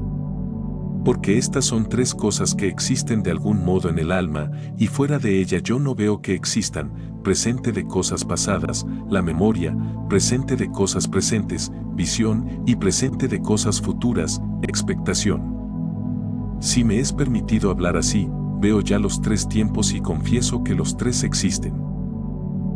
Porque estas son tres cosas que existen de algún modo en el alma, y fuera de ella yo no veo que existan: presente de cosas pasadas, la memoria; presente de cosas presentes, visión; y presente de cosas futuras, expectación. Si me es permitido hablar así, veo ya los tres tiempos y confieso que los tres existen.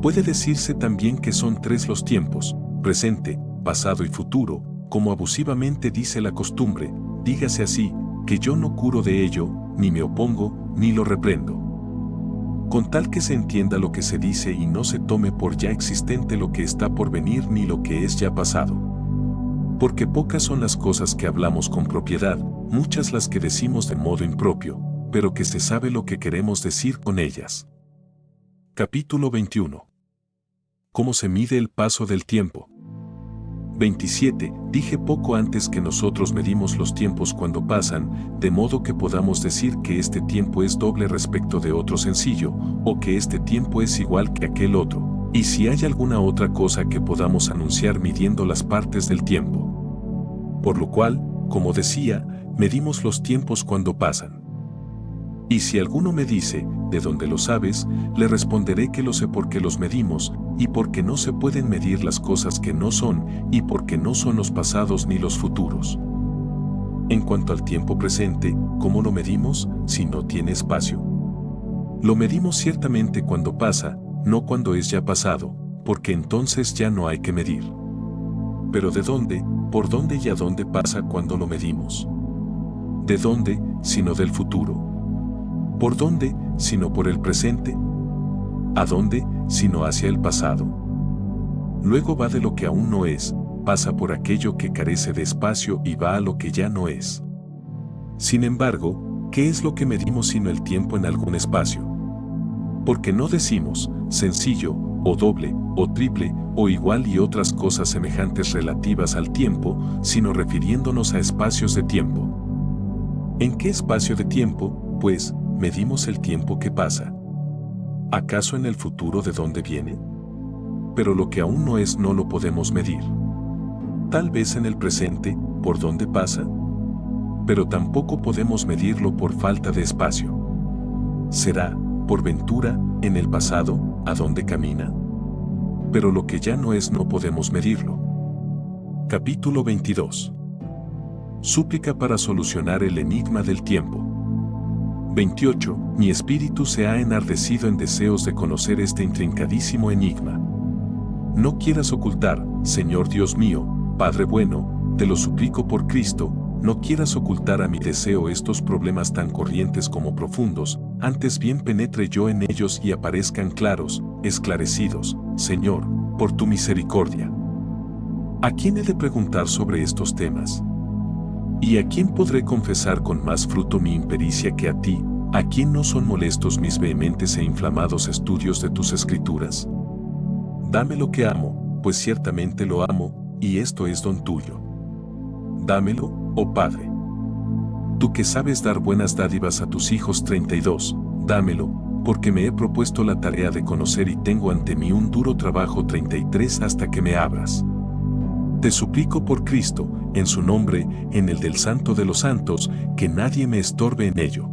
Puede decirse también que son tres los tiempos, presente, pasado y futuro, como abusivamente dice la costumbre, dígase así, que yo no curo de ello, ni me opongo, ni lo reprendo. Con tal que se entienda lo que se dice y no se tome por ya existente lo que está por venir ni lo que es ya pasado. Porque pocas son las cosas que hablamos con propiedad, muchas las que decimos de modo impropio, pero que se sabe lo que queremos decir con ellas. Capítulo 21. ¿Cómo se mide el paso del tiempo? 27. Dije poco antes que nosotros medimos los tiempos cuando pasan, de modo que podamos decir que este tiempo es doble respecto de otro sencillo, o que este tiempo es igual que aquel otro, y si hay alguna otra cosa que podamos anunciar midiendo las partes del tiempo. Por lo cual, como decía, medimos los tiempos cuando pasan. Y si alguno me dice, ¿de dónde lo sabes?, le responderé que lo sé porque los medimos, y porque no se pueden medir las cosas que no son, y porque no son los pasados ni los futuros. En cuanto al tiempo presente, ¿cómo lo medimos, si no tiene espacio? Lo medimos ciertamente cuando pasa, no cuando es ya pasado, porque entonces ya no hay que medir. Pero ¿de dónde, por dónde y a dónde pasa cuando lo medimos? ¿De dónde, sino del futuro? ¿Por dónde, sino por el presente? ¿A dónde, sino hacia el pasado? Luego va de lo que aún no es, pasa por aquello que carece de espacio y va a lo que ya no es. Sin embargo, ¿qué es lo que medimos sino el tiempo en algún espacio? Porque no decimos, sencillo, o doble, o triple, o igual y otras cosas semejantes relativas al tiempo, sino refiriéndonos a espacios de tiempo. ¿En qué espacio de tiempo, pues, medimos el tiempo que pasa? ¿Acaso en el futuro de dónde viene? Pero lo que aún no es no lo podemos medir. Tal vez en el presente, ¿por dónde pasa? Pero tampoco podemos medirlo por falta de espacio. ¿Será, por ventura, en el pasado, a dónde camina? Pero lo que ya no es no podemos medirlo. Capítulo 22. Súplica para solucionar el enigma del tiempo. 28. Mi espíritu se ha enardecido en deseos de conocer este intrincadísimo enigma. No quieras ocultar, Señor Dios mío, Padre bueno, te lo suplico por Cristo, no quieras ocultar a mi deseo estos problemas tan corrientes como profundos, antes bien penetre yo en ellos y aparezcan claros, esclarecidos, Señor, por tu misericordia. ¿A quién he de preguntar sobre estos temas? ¿Y a quién podré confesar con más fruto mi impericia que a ti, a quien no son molestos mis vehementes e inflamados estudios de tus escrituras? Dame lo que amo, pues ciertamente lo amo, y esto es don tuyo. Dámelo, oh Padre. Tú que sabes dar buenas dádivas a tus hijos. 32, dámelo, porque me he propuesto la tarea de conocer y tengo ante mí un duro trabajo. 33, hasta que me abras. Te suplico por Cristo, en su nombre, en el del Santo de los Santos, que nadie me estorbe en ello.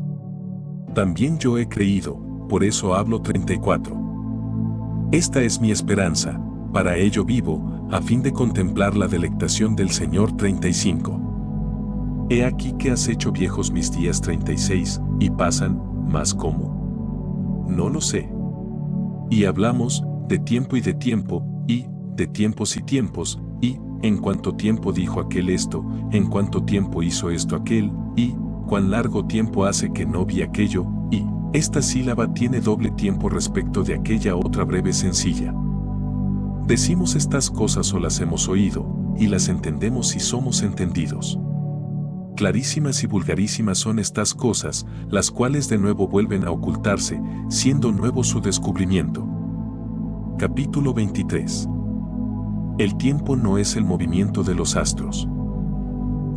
También yo he creído, por eso hablo. 34. Esta es mi esperanza, para ello vivo, a fin de contemplar la delectación del Señor. 35. He aquí que has hecho viejos mis días. 36, y pasan, mas ¿cómo? No lo sé. Y hablamos, de tiempo y de tiempo, y, de tiempos y tiempos, y, en cuánto tiempo dijo aquel esto, en cuánto tiempo hizo esto aquel, y, cuán largo tiempo hace que no vi aquello, y, esta sílaba tiene doble tiempo respecto de aquella otra breve sencilla. Decimos estas cosas o las hemos oído, y las entendemos si somos entendidos. Clarísimas y vulgarísimas son estas cosas, las cuales de nuevo vuelven a ocultarse, siendo nuevo su descubrimiento. Capítulo 23. El tiempo no es el movimiento de los astros.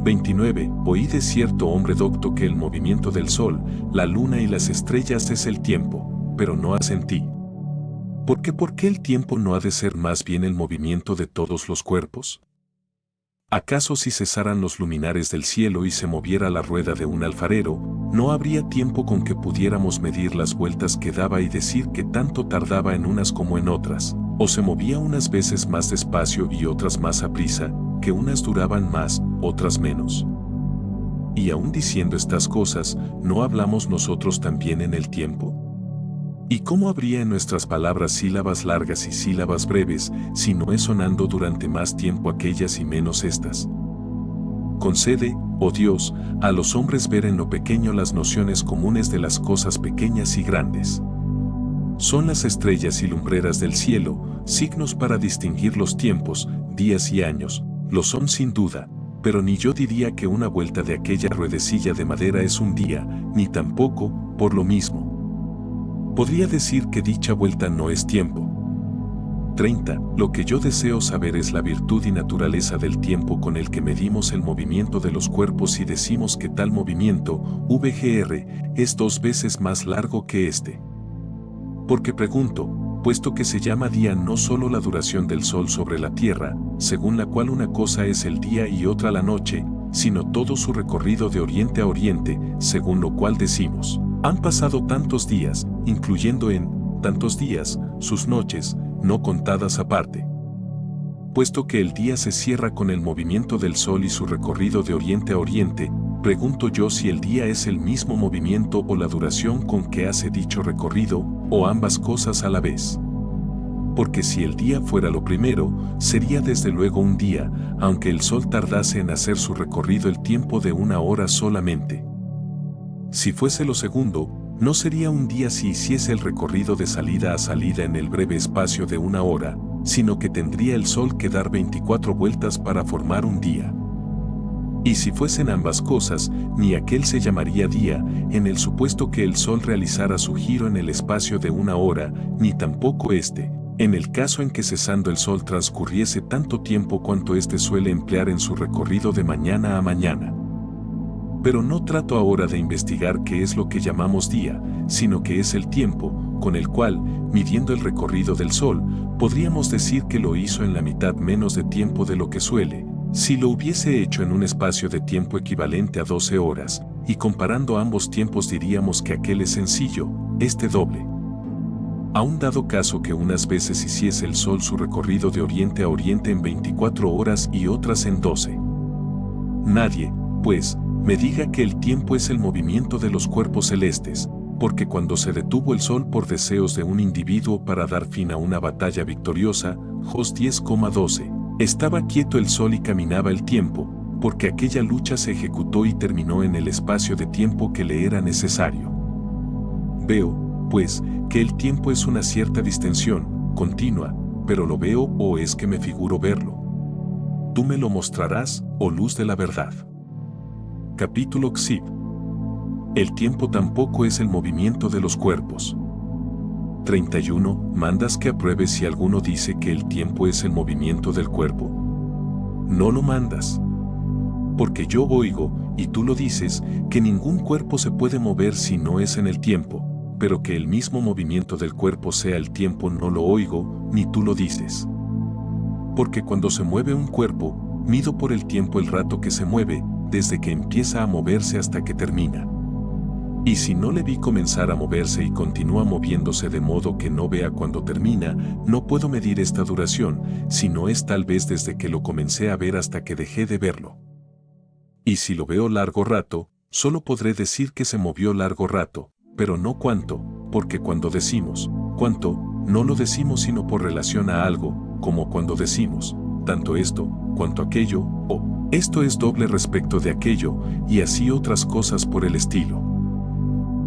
29. Oí de cierto hombre docto que el movimiento del sol, la luna y las estrellas es el tiempo, pero no hacen ti. ¿Por qué el tiempo no ha de ser más bien el movimiento de todos los cuerpos? ¿Acaso si cesaran los luminares del cielo y se moviera la rueda de un alfarero, no habría tiempo con que pudiéramos medir las vueltas que daba y decir que tanto tardaba en unas como en otras? O se movía unas veces más despacio y otras más aprisa, que unas duraban más, otras menos. Y aún diciendo estas cosas, ¿no hablamos nosotros también en el tiempo? ¿Y cómo habría en nuestras palabras sílabas largas y sílabas breves, si no es sonando durante más tiempo aquellas y menos estas? Concede, oh Dios, a los hombres ver en lo pequeño las nociones comunes de las cosas pequeñas y grandes. Son las estrellas y lumbreras del cielo, signos para distinguir los tiempos, días y años, lo son sin duda, pero ni yo diría que una vuelta de aquella ruedecilla de madera es un día, ni tampoco, por lo mismo, podría decir que dicha vuelta no es tiempo. 30. Lo que yo deseo saber es la virtud y naturaleza del tiempo con el que medimos el movimiento de los cuerpos y decimos que tal movimiento, VGR, es 2 veces más largo que este. Porque pregunto, puesto que se llama día no solo la duración del sol sobre la tierra, según la cual una cosa es el día y otra la noche, sino todo su recorrido de oriente a oriente, según lo cual decimos, han pasado tantos días, incluyendo en tantos días sus noches, no contadas aparte. Puesto que el día se cierra con el movimiento del sol y su recorrido de oriente a oriente, pregunto yo si el día es el mismo movimiento o la duración con que hace dicho recorrido, o ambas cosas a la vez. Porque si el día fuera lo primero, sería desde luego un día, aunque el sol tardase en hacer su recorrido el tiempo de 1 hora solamente. Si fuese lo segundo, no sería un día si hiciese el recorrido de salida a salida en el breve espacio de 1 hora, sino que tendría el sol que dar 24 vueltas para formar un día. Y si fuesen ambas cosas, ni aquel se llamaría día, en el supuesto que el sol realizara su giro en el espacio de 1 hora, ni tampoco este, en el caso en que cesando el sol transcurriese tanto tiempo cuanto éste suele emplear en su recorrido de mañana a mañana. Pero no trato ahora de investigar qué es lo que llamamos día, sino que es el tiempo, con el cual, midiendo el recorrido del sol, podríamos decir que lo hizo en la mitad menos de tiempo de lo que suele, si lo hubiese hecho en un espacio de tiempo equivalente a 12 horas, y comparando ambos tiempos diríamos que aquel es sencillo, este doble. Aun dado caso que unas veces hiciese el sol su recorrido de oriente a oriente en 24 horas y otras en 12. Nadie, pues, me diga que el tiempo es el movimiento de los cuerpos celestes, porque cuando se detuvo el sol por deseos de un individuo para dar fin a una batalla victoriosa, Jos 10,12, estaba quieto el sol y caminaba el tiempo, porque aquella lucha se ejecutó y terminó en el espacio de tiempo que le era necesario. Veo, pues, que el tiempo es una cierta distensión, continua, pero lo veo o es que me figuro verlo. Tú me lo mostrarás, oh luz de la verdad. Capítulo XIV. El tiempo tampoco es el movimiento de los cuerpos. 31. ¿Mandas que apruebe si alguno dice que el tiempo es el movimiento del cuerpo? no lo mandas. Porque yo oigo, y tú lo dices, que ningún cuerpo se puede mover si no es en el tiempo, pero que el mismo movimiento del cuerpo sea el tiempo no lo oigo, ni tú lo dices. Porque cuando se mueve un cuerpo, mido por el tiempo el rato que se mueve, desde que empieza a moverse hasta que termina. Y si no le vi comenzar a moverse y continúa moviéndose de modo que no vea cuando termina, no puedo medir esta duración, sino es tal vez desde que lo comencé a ver hasta que dejé de verlo. Y si lo veo largo rato, solo podré decir que se movió largo rato, pero no cuánto, porque cuando decimos cuánto, no lo decimos sino por relación a algo, como cuando decimos tanto esto, cuanto aquello, o esto es doble respecto de aquello, y así otras cosas por el estilo.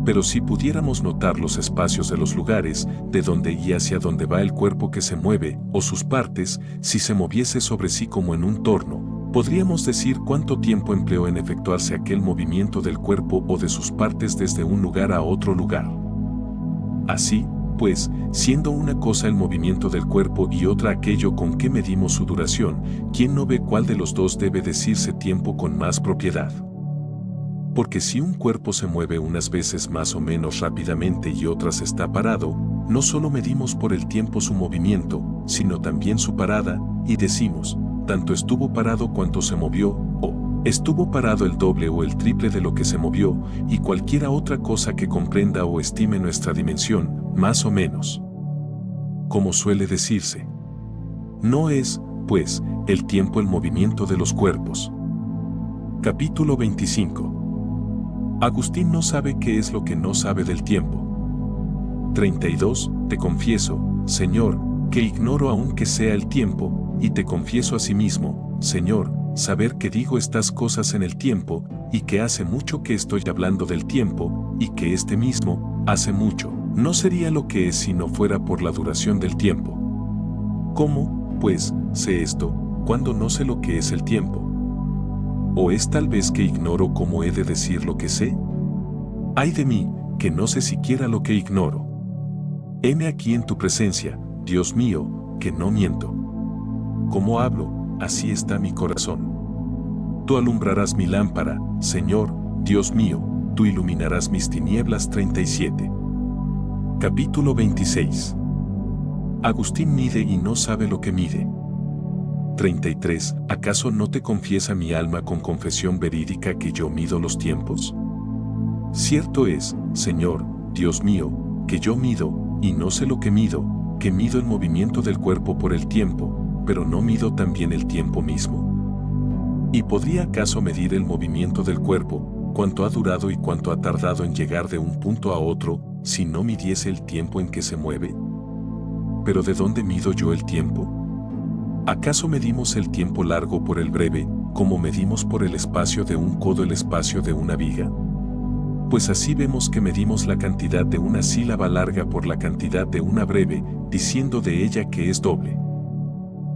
Pero si pudiéramos notar los espacios de los lugares, de donde y hacia donde va el cuerpo que se mueve, o sus partes, si se moviese sobre sí como en un torno, podríamos decir cuánto tiempo empleó en efectuarse aquel movimiento del cuerpo o de sus partes desde un lugar a otro lugar. Así, pues, siendo una cosa el movimiento del cuerpo y otra aquello con que medimos su duración, ¿quién no ve cuál de los dos debe decirse tiempo con más propiedad? Porque si un cuerpo se mueve unas veces más o menos rápidamente y otras está parado, no solo medimos por el tiempo su movimiento, sino también su parada, y decimos, tanto estuvo parado cuanto se movió, o estuvo parado el doble o el triple de lo que se movió, y cualquiera otra cosa que comprenda o estime nuestra dimensión, más o menos. Como suele decirse, no es, pues, el tiempo el movimiento de los cuerpos. Capítulo 25. Agustín no sabe qué es lo que no sabe del tiempo. 32. Te confieso, Señor, que ignoro aún que sea el tiempo, y te confieso asimismo, Señor, saber que digo estas cosas en el tiempo, y que hace mucho que estoy hablando del tiempo, y que este mismo, hace mucho, no sería lo que es si no fuera por la duración del tiempo. ¿Cómo, pues, sé esto, cuando no sé lo que es el tiempo? ¿O es tal vez que ignoro cómo he de decir lo que sé? ¡Ay de mí, que no sé siquiera lo que ignoro! Heme aquí en tu presencia, Dios mío, que no miento. Como hablo, así está mi corazón. Tú alumbrarás mi lámpara, Señor, Dios mío, tú iluminarás mis tinieblas. 37. Capítulo 26. Agustín mide y no sabe lo que mide. 33. ¿Acaso no te confiesa mi alma con confesión verídica que yo mido los tiempos? Cierto es, Señor, Dios mío, que yo mido, y no sé lo que mido el movimiento del cuerpo por el tiempo, pero no mido también el tiempo mismo. ¿Y podría acaso medir el movimiento del cuerpo, cuánto ha durado y cuánto ha tardado en llegar de un punto a otro, si no midiese el tiempo en que se mueve? ¿Pero de dónde mido yo el tiempo? ¿Acaso medimos el tiempo largo por el breve, como medimos por el espacio de un codo el espacio de una viga? Pues así vemos que medimos la cantidad de una sílaba larga por la cantidad de una breve, diciendo de ella que es doble.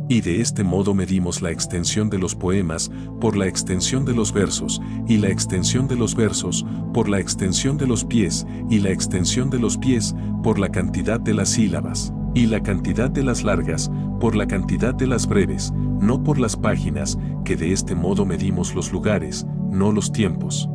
Y de este modo medimos la extensión de los poemas por la extensión de los versos, y la extensión de los versos por la extensión de los pies, y la extensión de los pies por la cantidad de las sílabas, y la cantidad de las largas por la cantidad de las breves, no por las páginas, que de este modo medimos los lugares, no los tiempos.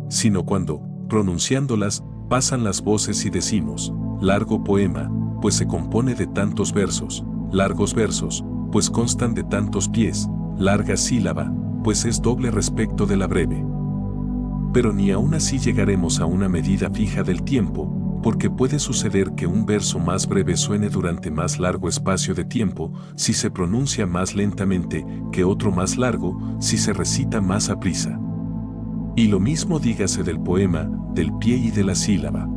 Sino cuando, pronunciándolas, pasan las voces y decimos, largo poema, pues se compone de tantos versos, largos versos, pues constan de tantos pies, larga sílaba, pues es doble respecto de la breve. Pero ni aún así llegaremos a una medida fija del tiempo, porque puede suceder que un verso más breve suene durante más largo espacio de tiempo, si se pronuncia más lentamente, que otro más largo, si se recita más aprisa. Y lo mismo dígase del poema, del pie y de la sílaba.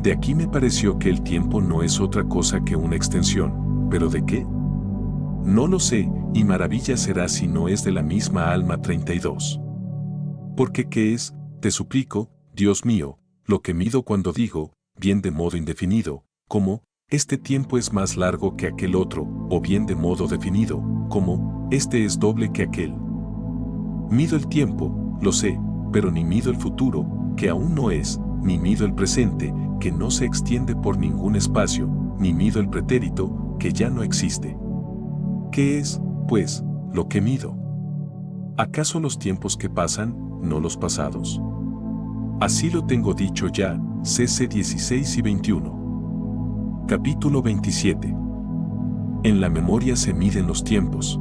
De aquí me pareció que el tiempo no es otra cosa que una extensión, ¿pero de qué? No lo sé, y maravilla será si no es de la misma alma. 32. Porque ¿qué es, te suplico, Dios mío, lo que mido cuando digo, bien de modo indefinido, como, este tiempo es más largo que aquel otro, o bien de modo definido, como, este es doble que aquel? Mido el tiempo, lo sé, pero ni mido el futuro, que aún no es, ni mido el presente, que no se extiende por ningún espacio, ni mido el pretérito, que ya no existe. ¿Qué es, pues, lo que mido. ¿Acaso los tiempos que pasan, no los pasados? Así lo tengo dicho ya, CC 16 y 21. Capítulo 27. En la memoria se miden los tiempos.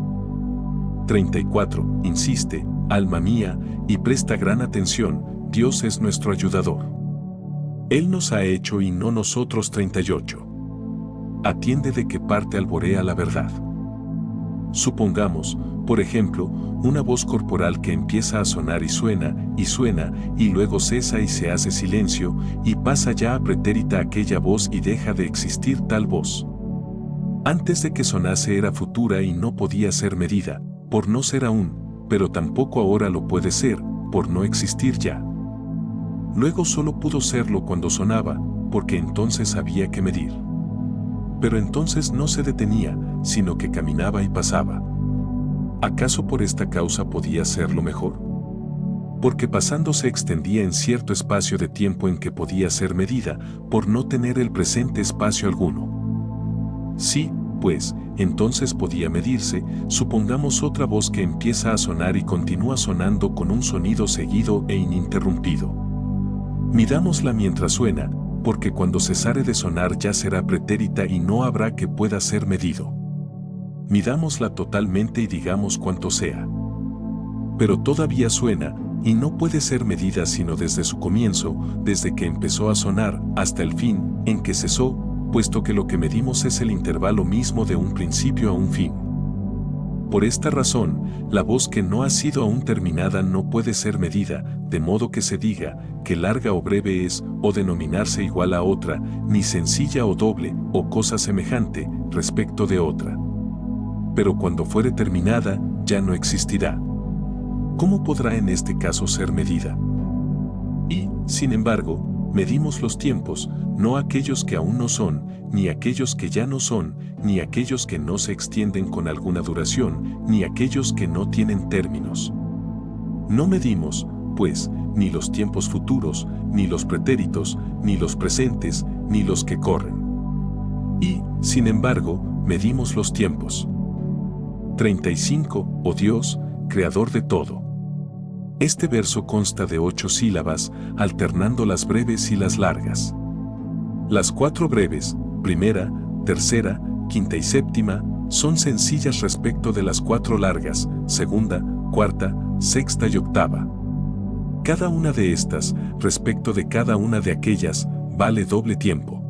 34. Insiste, alma mía, y presta gran atención, Dios es nuestro ayudador. Él nos ha hecho y no nosotros. 38. Atiende de qué parte alborea la verdad. Supongamos, por ejemplo, una voz corporal que empieza a sonar y suena, y luego cesa y se hace silencio, y pasa ya a pretérita aquella voz y deja de existir tal voz. Antes de que sonase era futura y no podía ser medida, por no ser aún, pero tampoco ahora lo puede ser, por no existir ya. Luego solo pudo serlo cuando sonaba, porque entonces había que medir. Pero entonces no se detenía, sino que caminaba y pasaba. ¿Acaso por esta causa podía serlo mejor? Porque pasando se extendía en cierto espacio de tiempo en que podía ser medida, por no tener el presente espacio alguno. Sí, pues, entonces podía medirse, supongamos otra voz que empieza a sonar y continúa sonando con un sonido seguido e ininterrumpido. Midámosla mientras suena, porque cuando cesare de sonar ya será pretérita y no habrá que pueda ser medido. Midámosla totalmente y digamos cuánto sea. Pero todavía suena, y no puede ser medida sino desde su comienzo, desde que empezó a sonar, hasta el fin, en que cesó, puesto que lo que medimos es el intervalo mismo de un principio a un fin. Por esta razón, la voz que no ha sido aún terminada no puede ser medida, de modo que se diga, que larga o breve es, o denominarse igual a otra, ni sencilla o doble, o cosa semejante, respecto de otra. Pero cuando fuere terminada, ya no existirá. ¿Cómo podrá en este caso ser medida? Y, sin embargo, medimos los tiempos, no aquellos que aún no son, ni aquellos que ya no son, ni aquellos que no se extienden con alguna duración, ni aquellos que no tienen términos. No medimos, pues, ni los tiempos futuros, ni los pretéritos, ni los presentes, ni los que corren. Y, sin embargo, medimos los tiempos. 35. Oh Dios, creador de todo. Este verso consta de 8 sílabas, alternando las breves y las largas. Las 4 breves, primera, tercera, quinta y séptima, son sencillas respecto de las 4 largas, segunda, cuarta, sexta y octava. Cada una de estas, respecto de cada una de aquellas, vale doble tiempo.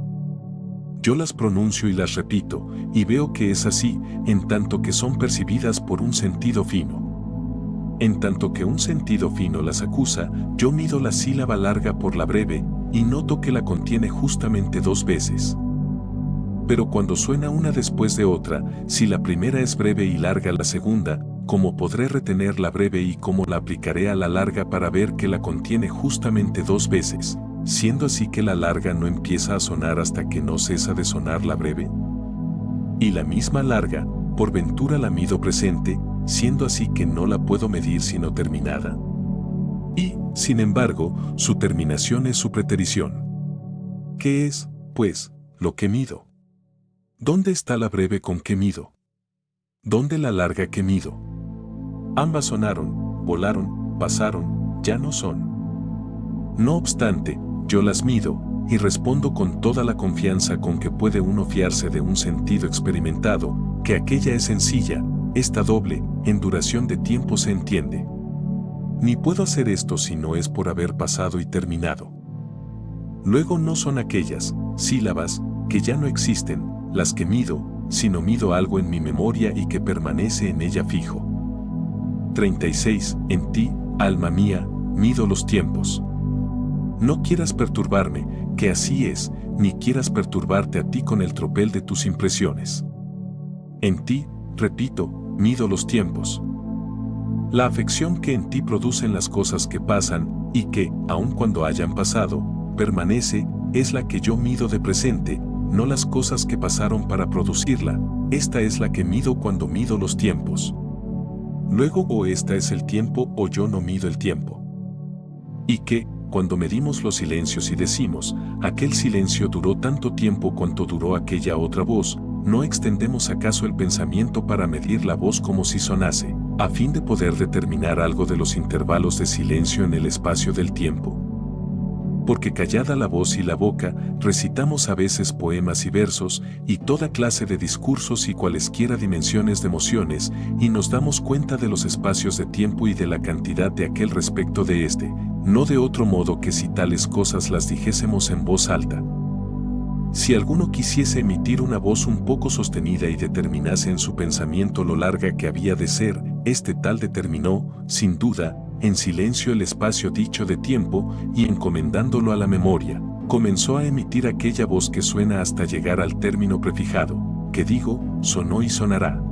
Yo las pronuncio y las repito, y veo que es así, en tanto que son percibidas por un sentido fino. En tanto que un sentido fino las acusa, yo mido la sílaba larga por la breve, y noto que la contiene justamente 2 veces. Pero cuando suena una después de otra, si la primera es breve y larga la segunda, ¿cómo podré retener la breve y cómo la aplicaré a la larga para ver que la contiene justamente 2 veces, siendo así que la larga no empieza a sonar hasta que no cesa de sonar la breve? Y la misma larga, por ventura la mido presente, siendo así que no la puedo medir sino terminada. Y, sin embargo, su terminación es su preterición. ¿Qué es, pues, lo que mido? ¿Dónde está la breve con que mido? ¿Dónde la larga que mido? Ambas sonaron, volaron, pasaron, ya no son. No obstante, yo las mido, y respondo con toda la confianza con que puede uno fiarse de un sentido experimentado, que aquella es sencilla, esta doble, en duración de tiempo se entiende. Ni puedo hacer esto si no es por haber pasado y terminado. Luego no son aquellas sílabas que ya no existen, las que mido, sino mido algo en mi memoria y que permanece en ella fijo. 36. En ti, alma mía, mido los tiempos. No quieras perturbarme, que así es, ni quieras perturbarte a ti con el tropel de tus impresiones. En ti, repito, mido los tiempos. La afección que en ti producen las cosas que pasan, y que, aun cuando hayan pasado, permanece, es la que yo mido de presente, no las cosas que pasaron para producirla, esta es la que mido cuando mido los tiempos. Luego o esta es el tiempo o yo no mido el tiempo. Y que, cuando medimos los silencios y decimos, aquel silencio duró tanto tiempo cuanto duró aquella otra voz, ¿no extendemos acaso el pensamiento para medir la voz como si sonase, a fin de poder determinar algo de los intervalos de silencio en el espacio del tiempo? Porque callada la voz y la boca, recitamos a veces poemas y versos, y toda clase de discursos y cualesquiera dimensiones de emociones, y nos damos cuenta de los espacios de tiempo y de la cantidad de aquel respecto de este, no de otro modo que si tales cosas las dijésemos en voz alta. Si alguno quisiese emitir una voz un poco sostenida y determinase en su pensamiento lo larga que había de ser, este tal determinó, sin duda, en silencio el espacio dicho de tiempo, y encomendándolo a la memoria, comenzó a emitir aquella voz que suena hasta llegar al término prefijado, que digo, sonó y sonará.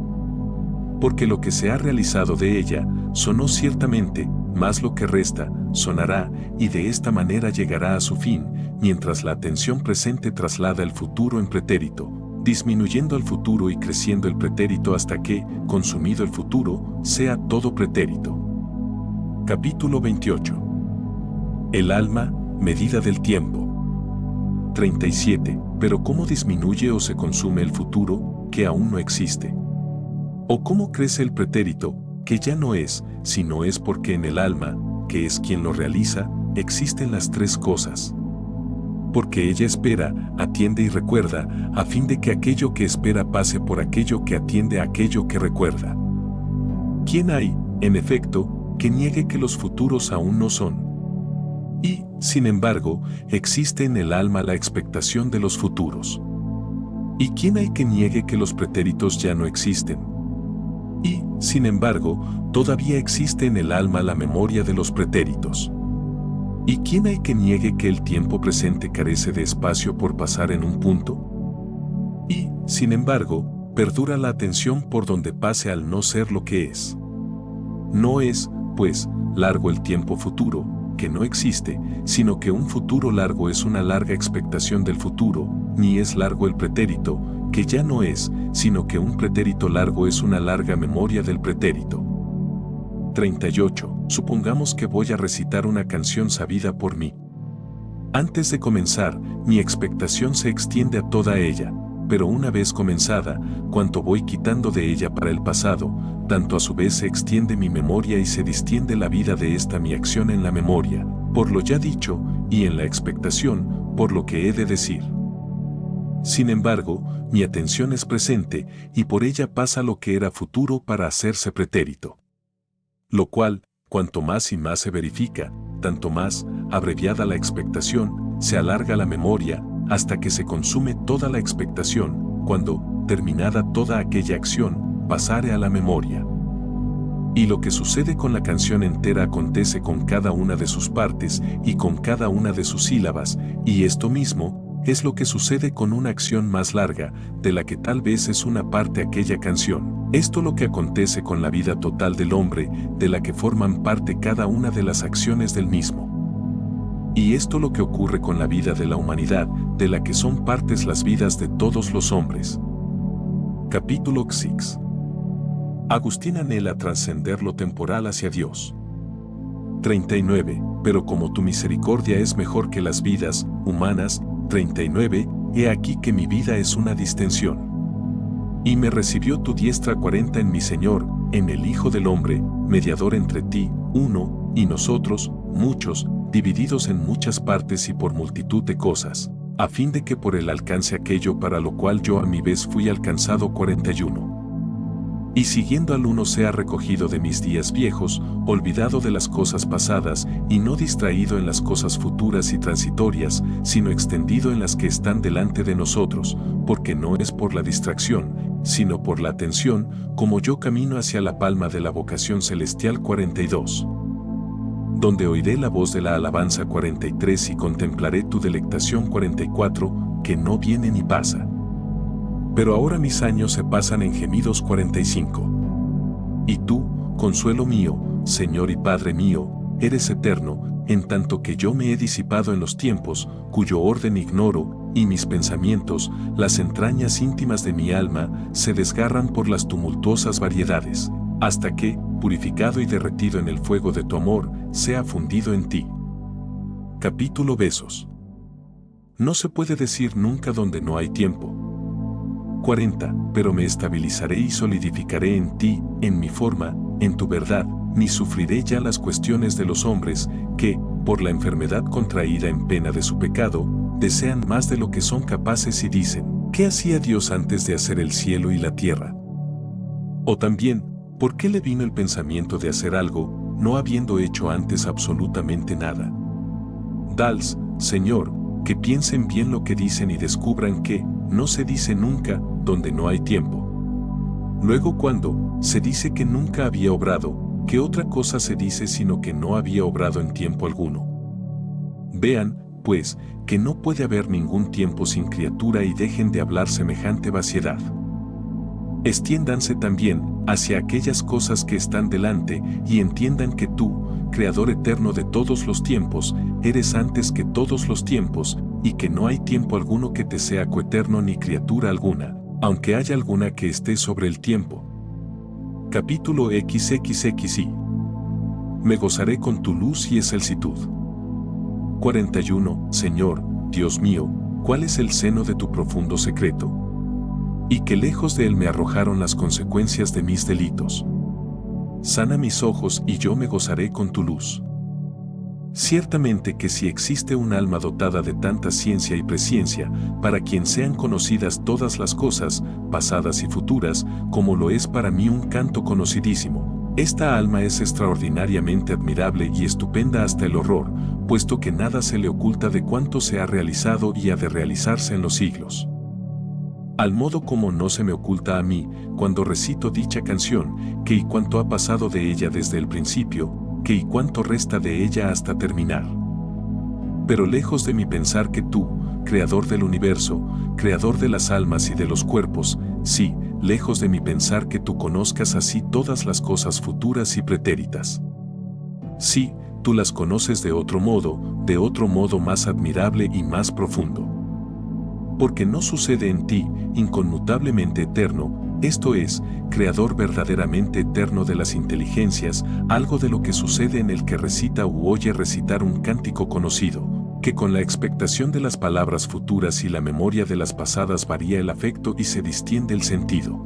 Porque lo que se ha realizado de ella, sonó ciertamente, más lo que resta, sonará, y de esta manera llegará a su fin, mientras la atención presente traslada el futuro en pretérito, disminuyendo el futuro y creciendo el pretérito hasta que, consumido el futuro, sea todo pretérito. Capítulo 28. El alma, medida del tiempo. 37. Pero ¿cómo disminuye o se consume el futuro, que aún no existe? ¿O cómo crece el pretérito, que ya no es, sino es porque en el alma, que es quien lo realiza, existen las tres cosas? Porque ella espera, atiende y recuerda, a fin de que aquello que espera pase por aquello que atiende a aquello que recuerda. ¿Quién hay, en efecto, que niegue que los futuros aún no son? Y, sin embargo, existe en el alma la expectación de los futuros. ¿Y quién hay que niegue que los pretéritos ya no existen? Y, sin embargo, todavía existe en el alma la memoria de los pretéritos. ¿Y quién hay que niegue que el tiempo presente carece de espacio por pasar en un punto? Y, sin embargo, perdura la atención por donde pase al no ser lo que es. No es, pues, largo el tiempo futuro, que no existe, sino que un futuro largo es una larga expectación del futuro, ni es largo el pretérito, que ya no es, sino que un pretérito largo es una larga memoria del pretérito. 38. Supongamos que voy a recitar una canción sabida por mí. Antes de comenzar, mi expectación se extiende a toda ella, pero una vez comenzada, cuanto voy quitando de ella para el pasado, tanto a su vez se extiende mi memoria y se distiende la vida de esta mi acción en la memoria, por lo ya dicho, y en la expectación, por lo que he de decir. Sin embargo, mi atención es presente, y por ella pasa lo que era futuro para hacerse pretérito. Lo cual, cuanto más y más se verifica, tanto más, abreviada la expectación, se alarga la memoria, hasta que se consume toda la expectación, cuando, terminada toda aquella acción, pasare a la memoria. Y lo que sucede con la canción entera acontece con cada una de sus partes y con cada una de sus sílabas, y esto mismo es lo que sucede con una acción más larga, de la que tal vez es una parte aquella canción. Esto lo que acontece con la vida total del hombre, de la que forman parte cada una de las acciones del mismo. Y esto lo que ocurre con la vida de la humanidad, de la que son partes las vidas de todos los hombres. Capítulo 6. Agustín anhela trascender lo temporal hacia Dios. 39. Pero como tu misericordia es mejor que las vidas humanas, 39. He aquí que mi vida es una distensión. Y me recibió tu diestra 40 en mi Señor, en el Hijo del Hombre, mediador entre ti, uno, y nosotros, muchos, divididos en muchas partes y por multitud de cosas, a fin de que por él alcance aquello para lo cual yo a mi vez fui alcanzado 41. Y siguiendo al uno sea recogido de mis días viejos, olvidado de las cosas pasadas, y no distraído en las cosas futuras y transitorias, sino extendido en las que están delante de nosotros, porque no es por la distracción, sino por la atención, como yo camino hacia la palma de la vocación celestial 42. Donde oiré la voz de la alabanza 43 y contemplaré tu delectación 44, que no viene ni pasa. Pero ahora mis años se pasan en gemidos 45. Y tú, consuelo mío, Señor y Padre mío, eres eterno, en tanto que yo me he disipado en los tiempos, cuyo orden ignoro, y mis pensamientos, las entrañas íntimas de mi alma, se desgarran por las tumultuosas variedades, hasta que, purificado y derretido en el fuego de tu amor, sea fundido en ti. Capítulo Besos. No se puede decir nunca donde no hay tiempo. 40. Pero me estabilizaré y solidificaré en ti, en mi forma, en tu verdad, ni sufriré ya las cuestiones de los hombres, que, por la enfermedad contraída en pena de su pecado, desean más de lo que son capaces y dicen, ¿qué hacía Dios antes de hacer el cielo y la tierra? O también, ¿por qué le vino el pensamiento de hacer algo, no habiendo hecho antes absolutamente nada? Dals, Señor, que piensen bien lo que dicen y descubran que, no se dice nunca, donde no hay tiempo. Luego cuando, se dice que nunca había obrado, ¿qué otra cosa se dice sino que no había obrado en tiempo alguno? Vean, pues, que no puede haber ningún tiempo sin criatura y dejen de hablar semejante vaciedad. Extiéndanse también hacia aquellas cosas que están delante y entiendan que tú, Creador eterno de todos los tiempos, eres antes que todos los tiempos, y que no hay tiempo alguno que te sea coeterno ni criatura alguna, aunque haya alguna que esté sobre el tiempo. Capítulo XXXI. Me gozaré con tu luz y excelsitud. 41. Señor, Dios mío, ¿cuál es el seno de tu profundo secreto? Y que lejos de él me arrojaron las consecuencias de mis delitos. Sana mis ojos y yo me gozaré con tu luz. Ciertamente que si existe un alma dotada de tanta ciencia y presciencia, para quien sean conocidas todas las cosas, pasadas y futuras, como lo es para mí un canto conocidísimo, esta alma es extraordinariamente admirable y estupenda hasta el horror, puesto que nada se le oculta de cuanto se ha realizado y ha de realizarse en los siglos. Al modo como no se me oculta a mí, cuando recito dicha canción, que y cuánto ha pasado de ella desde el principio, que y cuánto resta de ella hasta terminar. Pero lejos de mí pensar que tú, Creador del universo, Creador de las almas y de los cuerpos, sí, lejos de mí pensar que tú conozcas así todas las cosas futuras y pretéritas. Sí, tú las conoces de otro modo más admirable y más profundo. Porque no sucede en ti, inconmutablemente eterno, esto es, Creador verdaderamente eterno de las inteligencias, algo de lo que sucede en el que recita u oye recitar un cántico conocido, que con la expectación de las palabras futuras y la memoria de las pasadas varía el afecto y se distiende el sentido.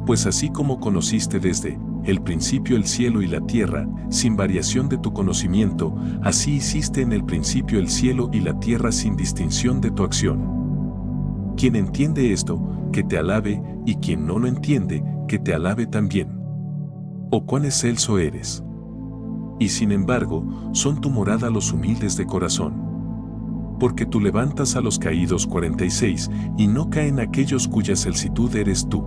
Pues así como conociste desde el principio el cielo y la tierra, sin variación de tu conocimiento, así hiciste en el principio el cielo y la tierra sin distinción de tu acción. Quien entiende esto, que te alabe, y quien no lo entiende, que te alabe también. Oh cuán excelso eres. Y sin embargo, son tu morada los humildes de corazón. Porque tú levantas a los caídos 46, y no caen aquellos cuya excelsitud eres tú.